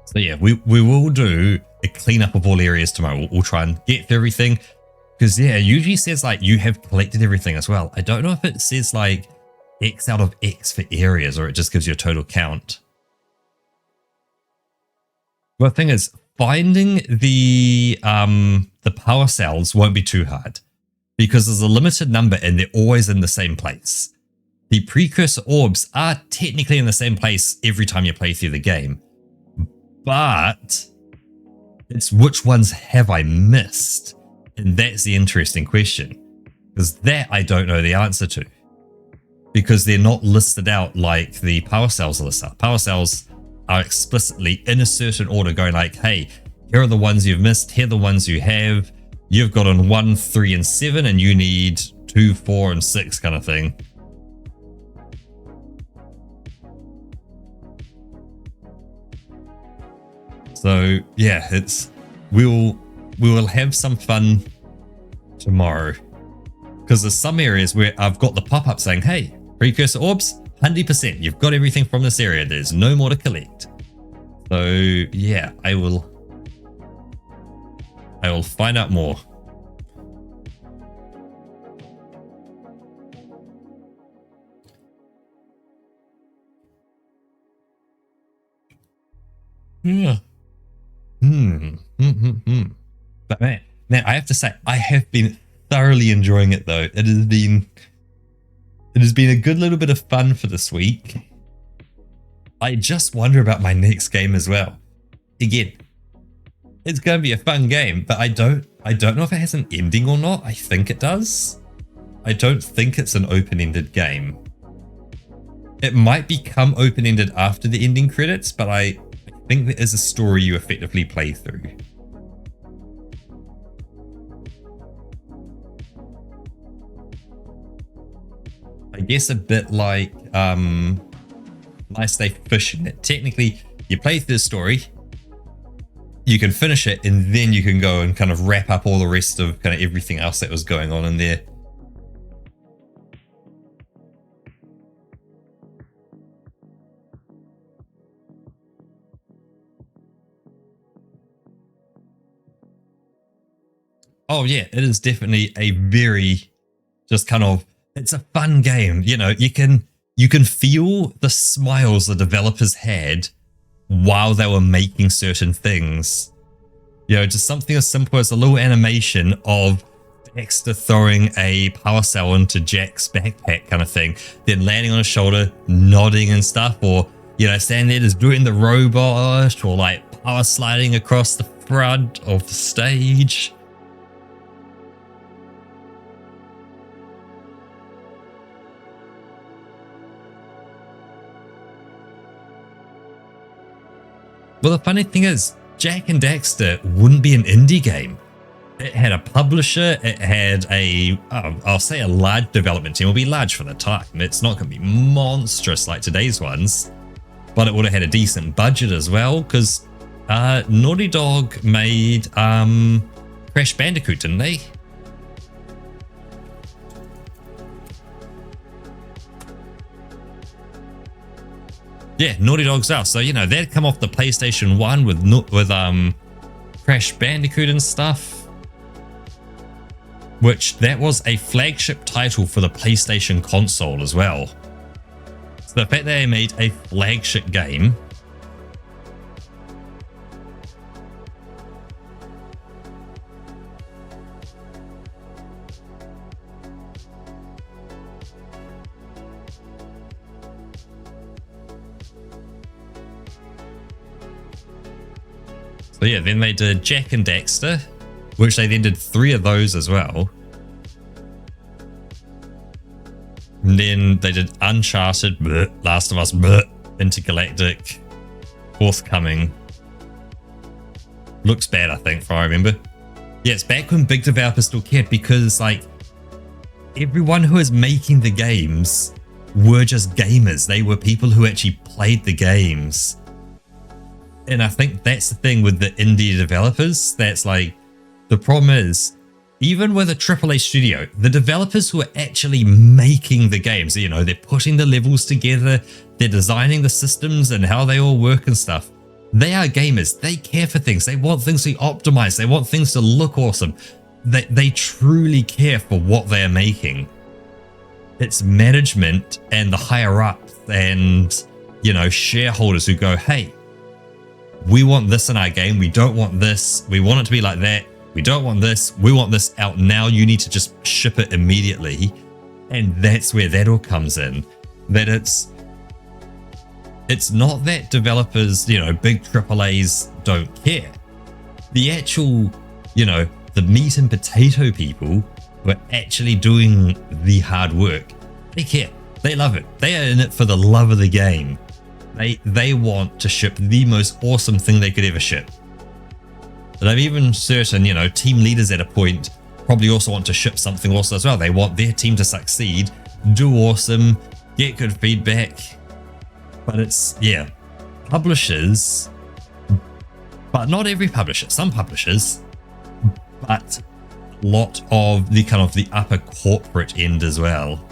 So yeah, we will do a cleanup of all areas tomorrow. We'll try and get through everything. Because yeah, it usually says like you have collected everything as well. I don't know if it says like X out of X for areas or it just gives you a total count. Well, the thing is, finding the power cells won't be too hard because there's a limited number and they're always in the same place. The precursor orbs are technically in the same place every time you play through the game. But it's which ones have I missed? And that's the interesting question. Because that I don't know the answer to. Because they're not listed out like the power cells are listed out. Power cells are explicitly in a certain order going like, hey, here are the ones you've missed, here are the ones you have. You've got on 1, 3, and 7 and you need 2, 4, and 6 kind of thing. So yeah, we will have some fun tomorrow because there's some areas where I've got the pop-up saying, hey, precursor orbs, 100%, you've got everything from this area. There's no more to collect. So yeah, I will find out more. Yeah. But man, I have to say, I have been thoroughly enjoying it though. It has been a good little bit of fun for this week. I just wonder about my next game as well. Again, it's going to be a fun game, but I don't know if it has an ending or not. I think it does. I don't think it's an open-ended game. It might become open-ended after the ending credits, but I think there is a story you effectively play through. I guess a bit like Nice Day Fishing. That technically you play through the story, you can finish it, and then you can go and kind of wrap up all the rest of kind of everything else that was going on in there. Oh yeah, it is definitely a very just kind of, it's a fun game. You know, you can feel the smiles the developers had while they were making certain things. You know, just something as simple as a little animation of Dexter throwing a power cell into Jack's backpack kind of thing, then landing on his shoulder, nodding and stuff, or, you know, standing there just doing the robot, or like power sliding across the front of the stage. Well, the funny thing is, Jak and Daxter wouldn't be an indie game. It had a publisher, it had I'll say a large development team. It will be large for the time. It's not going to be monstrous like today's ones, but it would have had a decent budget as well, because Naughty Dog made Crash Bandicoot, didn't they? Yeah, Naughty Dog's out. So, you know, they'd come off the PlayStation 1 with Crash Bandicoot and stuff. Which, that was a flagship title for the PlayStation console as well. So the fact that they made a flagship game. So yeah, then they did Jak and Daxter, which they then did 3 of those as well. And then they did Uncharted, bleh, Last of Us, bleh, Intergalactic, forthcoming. Looks bad, I think, if I remember. Yeah, it's back when big developers still cared, because like everyone who was making the games were just gamers. They were people who actually played the games. And I think that's the thing with the indie developers. That's like, the problem is, even with a AAA studio, the developers who are actually making the games, you know, they're putting the levels together, they're designing the systems and how they all work and stuff. They are gamers. They care for things. They want things to be optimized. They want things to look awesome. They truly care for what they're making. It's management and the higher ups and, you know, shareholders who go, hey, we want this in our game. We don't want this. We want it to be like that. We don't want this. We want this out now. You need to just ship it immediately. And that's where that all comes in. That it's not that developers, you know, big AAAs don't care. The actual, you know, the meat and potato people who are actually doing the hard work, they care. They love it. They are in it for the love of the game. They want to ship the most awesome thing they could ever ship. And I'm even certain, you know, team leaders at a point probably also want to ship something also as well. They want their team to succeed, do awesome, get good feedback. But it's, yeah, publishers, but not every publisher, some publishers, but a lot of the kind of the upper corporate end as well.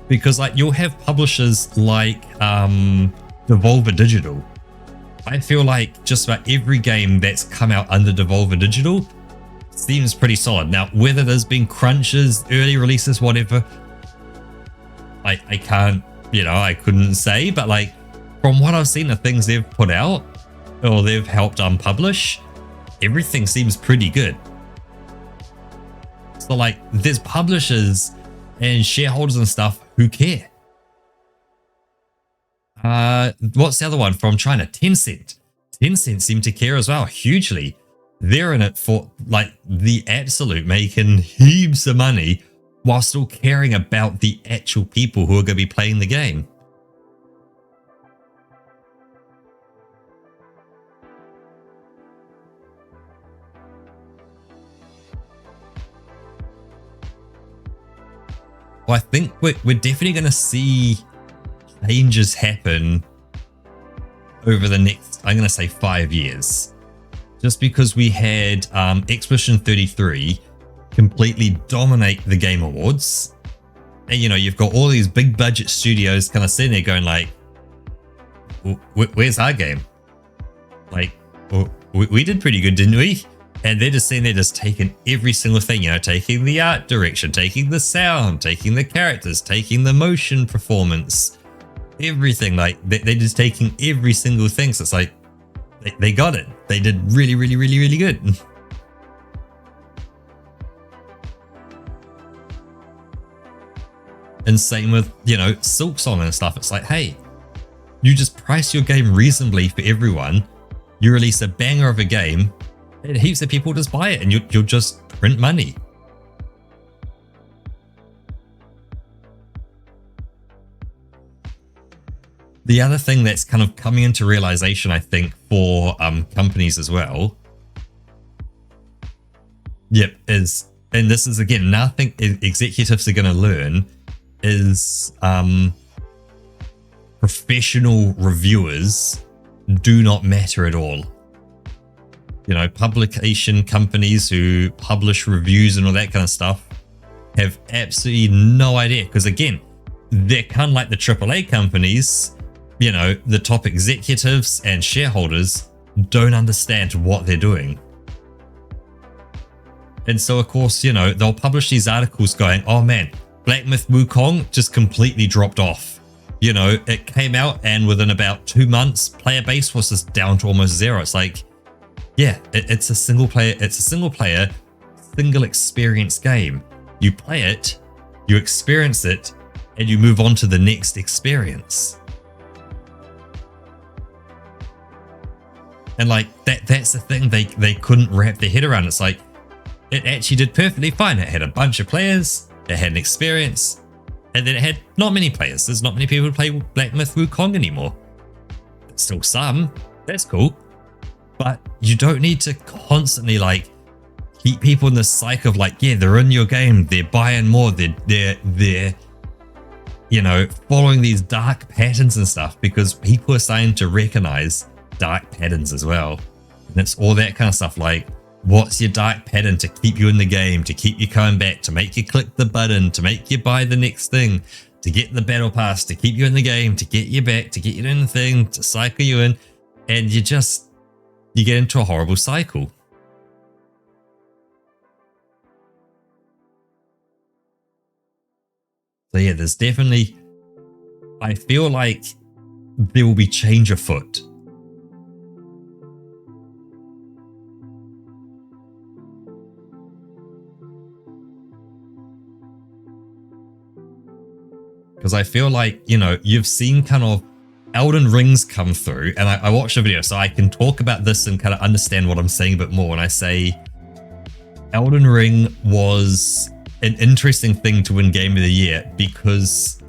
Because like you'll have publishers like Devolver Digital. I feel like just about every game that's come out under Devolver Digital seems pretty solid. Now, whether there's been crunches, early releases, whatever, I can't, you know, I couldn't say. But like from what I've seen, the things they've put out or they've helped publish, everything seems pretty good. So like there's publishers and shareholders and stuff who care. What's the other one from China? Tencent. Tencent seem to care as well, hugely. They're in it for like the absolute, making heaps of money while still caring about the actual people who are going to be playing the game. Well, I think we're definitely going to see changes happen over the next, I'm going to say 5 years. Just because we had Expedition 33 completely dominate the Game Awards. And, you know, you've got all these big budget studios kind of sitting there going like, where's our game? Like, we did pretty good, didn't we? And they're just sitting there just taking every single thing, you know, taking the art direction, taking the sound, taking the characters, taking the motion performance, everything. Like, they're just taking every single thing. So it's like, they got it. They did really, really, really, really good. And same with, you know, Silksong and stuff. It's like, hey, you just price your game reasonably for everyone. You release a banger of a game, and heaps of people just buy it, and you'll just print money. The other thing that's kind of coming into realization, I think, for companies as well, is, and this is again, nothing executives are going to learn, is professional reviewers do not matter at all. You know, publication companies who publish reviews and all that kind of stuff have absolutely no idea, because again, they're kind of like the AAA companies. You know, the top executives and shareholders don't understand what they're doing. And so, of course, you know, they'll publish these articles going, oh man, Black Myth Wukong just completely dropped off. You know, it came out and within about 2 months, player base was just down to almost zero. It's like, yeah, it's a single player, single experience game. You play it, you experience it, and you move on to the next experience. And like that's the thing they couldn't wrap their head around. It's like, it actually did perfectly fine. It had a bunch of players, it had an experience, and then it had not many players. There's not many people who play Black Myth Wukong anymore. There's still some, that's cool. But you don't need to constantly like keep people in the cycle of like, yeah, they're in your game, they're buying more, they're you know, following these dark patterns and stuff, because people are starting to recognize dark patterns as well. And it's all that kind of stuff like, what's your dark pattern to keep you in the game, to keep you coming back, to make you click the button, to make you buy the next thing, to get the battle pass, to keep you in the game, to get you back, to get you doing the thing, to cycle you in, and you get into a horrible cycle. So yeah, there's definitely, I feel like there will be change afoot. Because I feel like, you know, you've seen kind of Elden Rings come through, and I watched a video, so I can talk about this and kind of understand what I'm saying a bit more when I say Elden Ring was an interesting thing to win Game of the Year because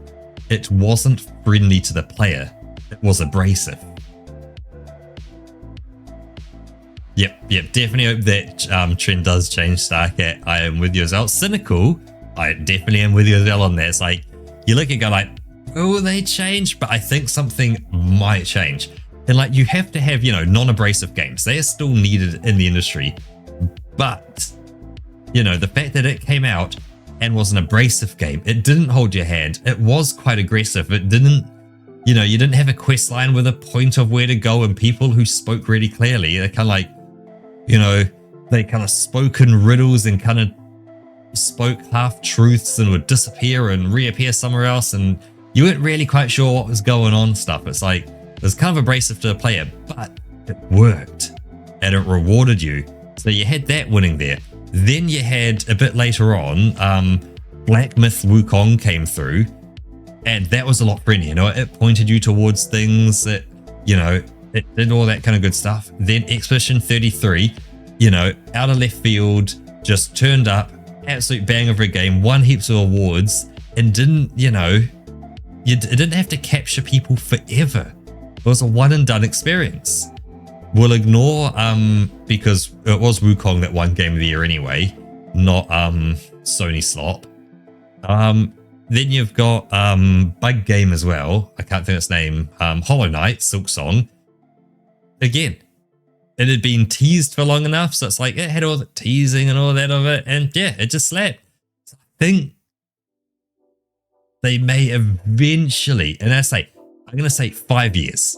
it wasn't friendly to the player. It was abrasive. Yep, definitely hope that trend does change, Starcat. I am with you as well. Cynical, I definitely am with you as well on that. It's like, you look and go like, will they change? But I think something might change. And like, you have to have, you know, non-abrasive games. They are still needed in the industry. But, you know, the fact that it came out and was an abrasive game, it didn't hold your hand. It was quite aggressive. It didn't, you know, you didn't have a quest line with a point of where to go and people who spoke really clearly. They're kind of like, you know, they kind of spoke in riddles and kind of spoke half truths and would disappear and reappear somewhere else, and you weren't really quite sure what was going on stuff. It's like, it was kind of abrasive to the player, but it worked and it rewarded you. So you had that winning there. Then you had a bit later on, Black Myth Wukong came through, and that was a lot friendlier. You know, it pointed you towards things that, you know, it did all that kind of good stuff. Then Expedition 33, you know, out of left field, just turned up, absolute banger of a game, won heaps of awards, and didn't, you know, it didn't have to capture people forever. It was a one and done experience. We'll ignore, because it was Wukong that won Game of the Year anyway, not Sony Slop. Then you've got Bug Game as well. I can't think of its name. Hollow Knight, Silksong. Again, it had been teased for long enough, so it's like it had all the teasing and all that of it, and yeah, it just slapped. So I think they may eventually, and I'm going to say 5 years.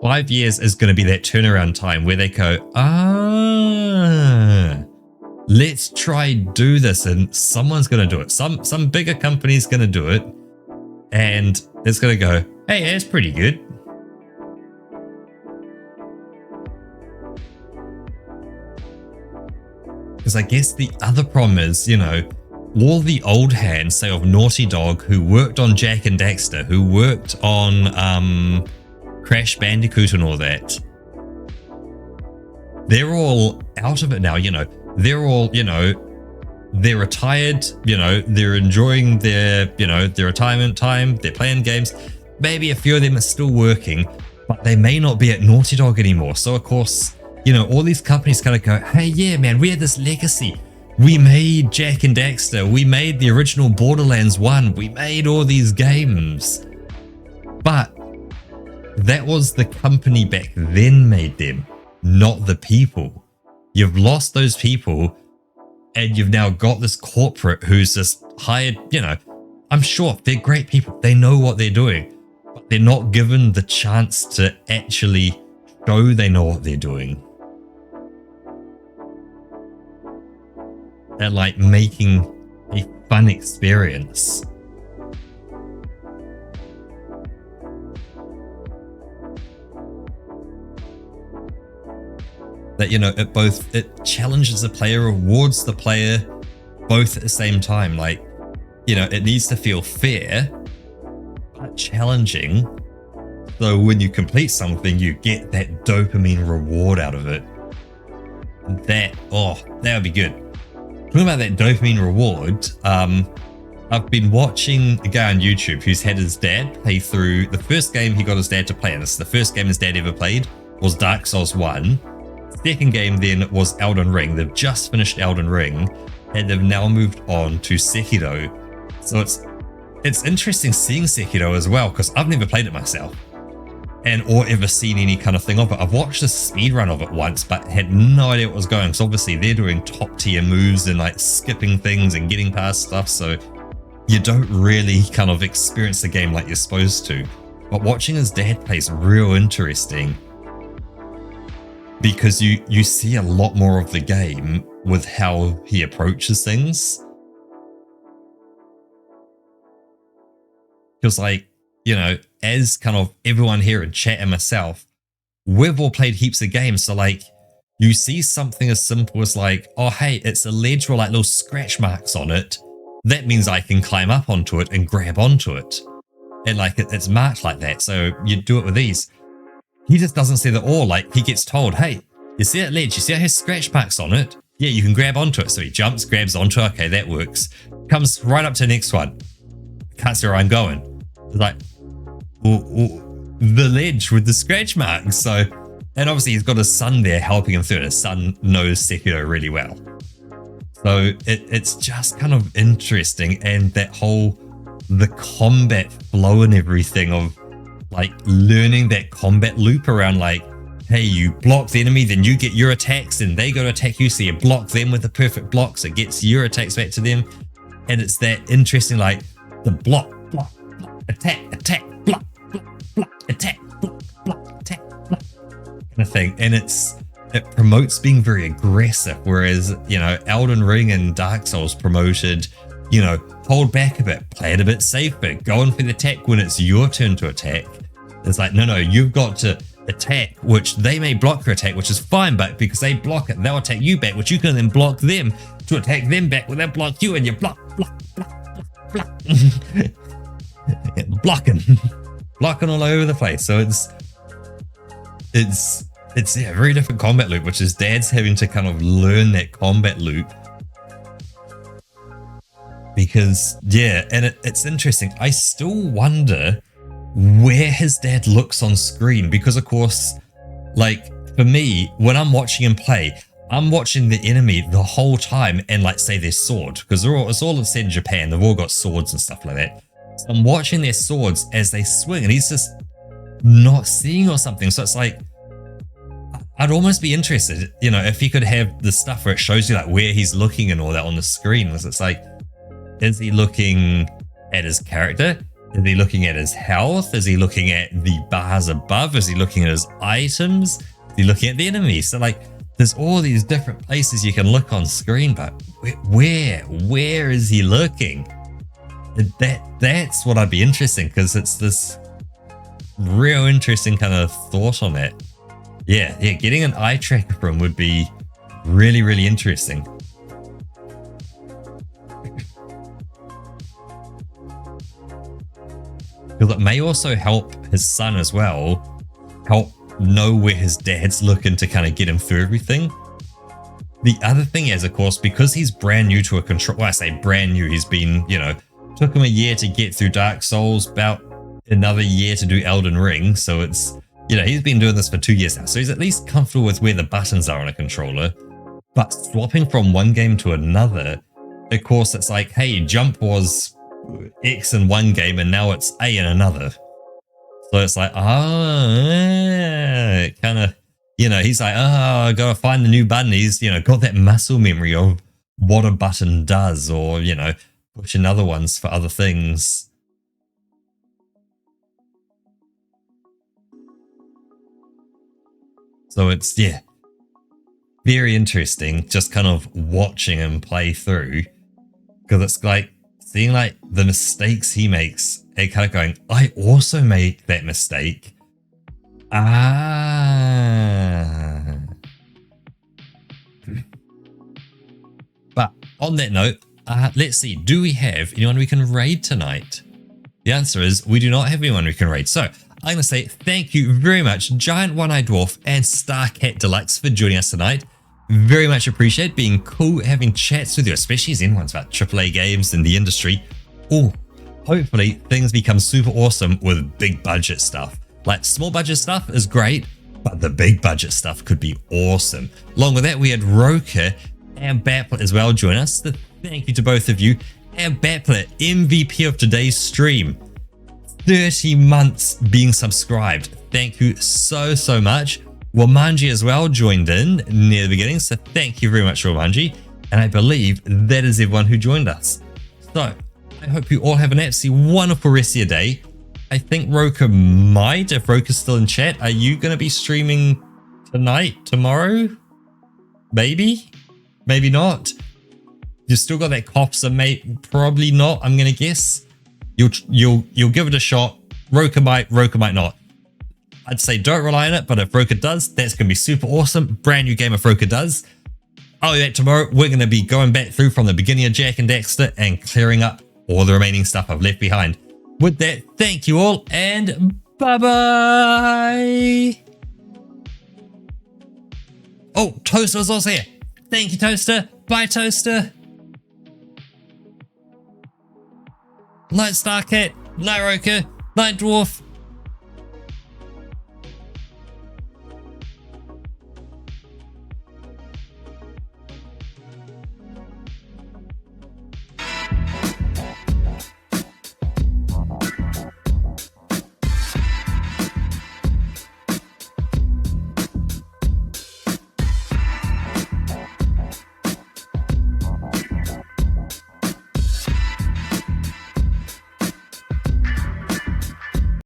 5 years is going to be that turnaround time where they go, let's try do this, and someone's going to do it. Some bigger company's going to do it, and it's going to go, hey, that's pretty good. Because I guess the other problem is, you know, all the old hands, say of Naughty Dog, who worked on Jak and Daxter, who worked on Crash Bandicoot and all that, they're all out of it now, you know. They're all, you know, they're retired, you know, they're enjoying their, you know, their retirement time, they're playing games. Maybe a few of them are still working, but they may not be at Naughty Dog anymore. So, of course, you know, all these companies kind of go, hey, yeah, man, we had this legacy. We made Jak and Daxter. We made the original Borderlands 1. We made all these games. But that was the company back then made them, not the people. You've lost those people, and you've now got this corporate who's just hired, you know, I'm sure they're great people. They know what they're doing, but they're not given the chance to actually show they know what they're doing. And like making a fun experience. That, you know, it challenges the player, rewards the player, both at the same time. Like, you know, it needs to feel fair, but challenging. So when you complete something, you get that dopamine reward out of it. That would be good. Talking about that dopamine reward, I've been watching a guy on YouTube who's had his dad play through the first game he got his dad to play, and this is the first game his dad ever played, was Dark Souls 1. Second game then was Elden Ring. They've just finished Elden Ring, and they've now moved on to Sekiro. So it's interesting seeing Sekiro as well, because I've never played it myself, or ever seen any kind of thing of it. I've watched a speedrun of it once, but had no idea what was going on, because obviously they're doing top tier moves and like skipping things and getting past stuff, so you don't really kind of experience the game like you're supposed to. But watching his dad play is real interesting, because you see a lot more of the game with how he approaches things. Because, like, you know, as kind of everyone here in chat and myself, we've all played heaps of games. So, like, you see something as simple as like, oh, hey, it's a ledge with like little scratch marks on it. That means I can climb up onto it and grab onto it. And like, it's marked like that. So you do it with these. He just doesn't see that all. Like, he gets told, hey, you see that ledge? You see how it has scratch marks on it? Yeah, you can grab onto it. So he jumps, grabs onto it. Okay, that works. Comes right up to the next one. Can't see where I'm going. It's like, the ledge with the scratch marks. So, and obviously he's got his son there helping him through it. His son knows Sekiro really well. So it's just kind of interesting. And that whole, the combat flow and everything of like learning that combat loop around like, hey, you block the enemy, then you get your attacks and they go to attack you. So you block them with the perfect block. So it gets your attacks back to them. And it's that interesting, like the block, attack, block, attack, block, attack, block kind of thing. And it promotes being very aggressive. Whereas, you know, Elden Ring and Dark Souls promoted, you know, hold back a bit, play it a bit safer, go in for the attack when it's your turn to attack. It's like, no, you've got to attack, which they may block your attack, which is fine, but because they block it, they'll attack you back, which you can then block them to attack them back when they block you, and you block. blocking all over the place. So it's a very different combat loop, which is dad's having to kind of learn that combat loop Because, yeah, and it's interesting. I still wonder where his dad looks on screen. Because, of course, like, for me, when I'm watching him play, I'm watching the enemy the whole time and, like, say their sword. Because it's all said in Japan. They've all got swords and stuff like that. So I'm watching their swords as they swing, and he's just not seeing or something. So it's like, I'd almost be interested, you know, if he could have the stuff where it shows you, like, where he's looking and all that on the screen. It's like, is he looking at his character? Is he looking at his health? Is he looking at the bars above? Is he looking at his items? Is he looking at the enemy? So, like, there's all these different places you can look on screen, but where is he looking? That's what I'd be interesting, because it's this real interesting kind of thought on that. Yeah, getting an eye tracker from would be really, really interesting. Because it may also help his son as well, help know where his dad's looking to kind of get him through everything. The other thing is, of course, because he's brand new to a control, well, I say brand new, he's been, you know, took him a year to get through Dark Souls, about another year to do Elden Ring. So it's, you know, he's been doing this for 2 years now. So he's at least comfortable with where the buttons are on a controller. But swapping from one game to another, of course, it's like, hey, jump was X in one game and now it's A in another. So it's like, kind of, you know, he's like, I gotta find the new button. He's, you know, got that muscle memory of what a button does, or, you know, pushing other ones for other things. So it's, yeah, very interesting just kind of watching him play through, because it's like seeing like the mistakes he makes and kind of going, I also made that mistake. But on that note, let's see, do we have anyone we can raid tonight? The answer is we do not have anyone we can raid. So I'm going to say thank you very much, Giant One-Eyed Dwarf and Starcat Deluxe, for joining us tonight. Very much appreciate being cool, having chats with you, especially as anyone's about AAA games in the industry. Oh, hopefully things become super awesome with big budget stuff. Like, small budget stuff is great, but the big budget stuff could be awesome. Along with that, we had Roka and Batplet as well join us. So thank you to both of you. And Batplet, MVP of today's stream. 30 months being subscribed. Thank you so, so much. Wamanji as well joined in near the beginning, so thank you very much, Wamanji. And I believe that is everyone who joined us. So I hope you all have an absolutely wonderful rest of your day. I think Roka might, if Roka's still in chat, are you going to be streaming tonight, tomorrow? Maybe? Maybe not. You've still got that cough, so probably not, I'm going to guess. You'll give it a shot. Roka might not. I'd say don't rely on it, but if Roka does, that's going to be super awesome. Brand new game if Roka does. I'll be back tomorrow. We're going to be going back through from the beginning of Jak and Daxter and clearing up all the remaining stuff I've left behind. With that, thank you all, and bye-bye. Oh, Toaster was also here. Thank you, Toaster. Bye, Toaster. Night, Starcat. Night, Roka. Night, Dwarf.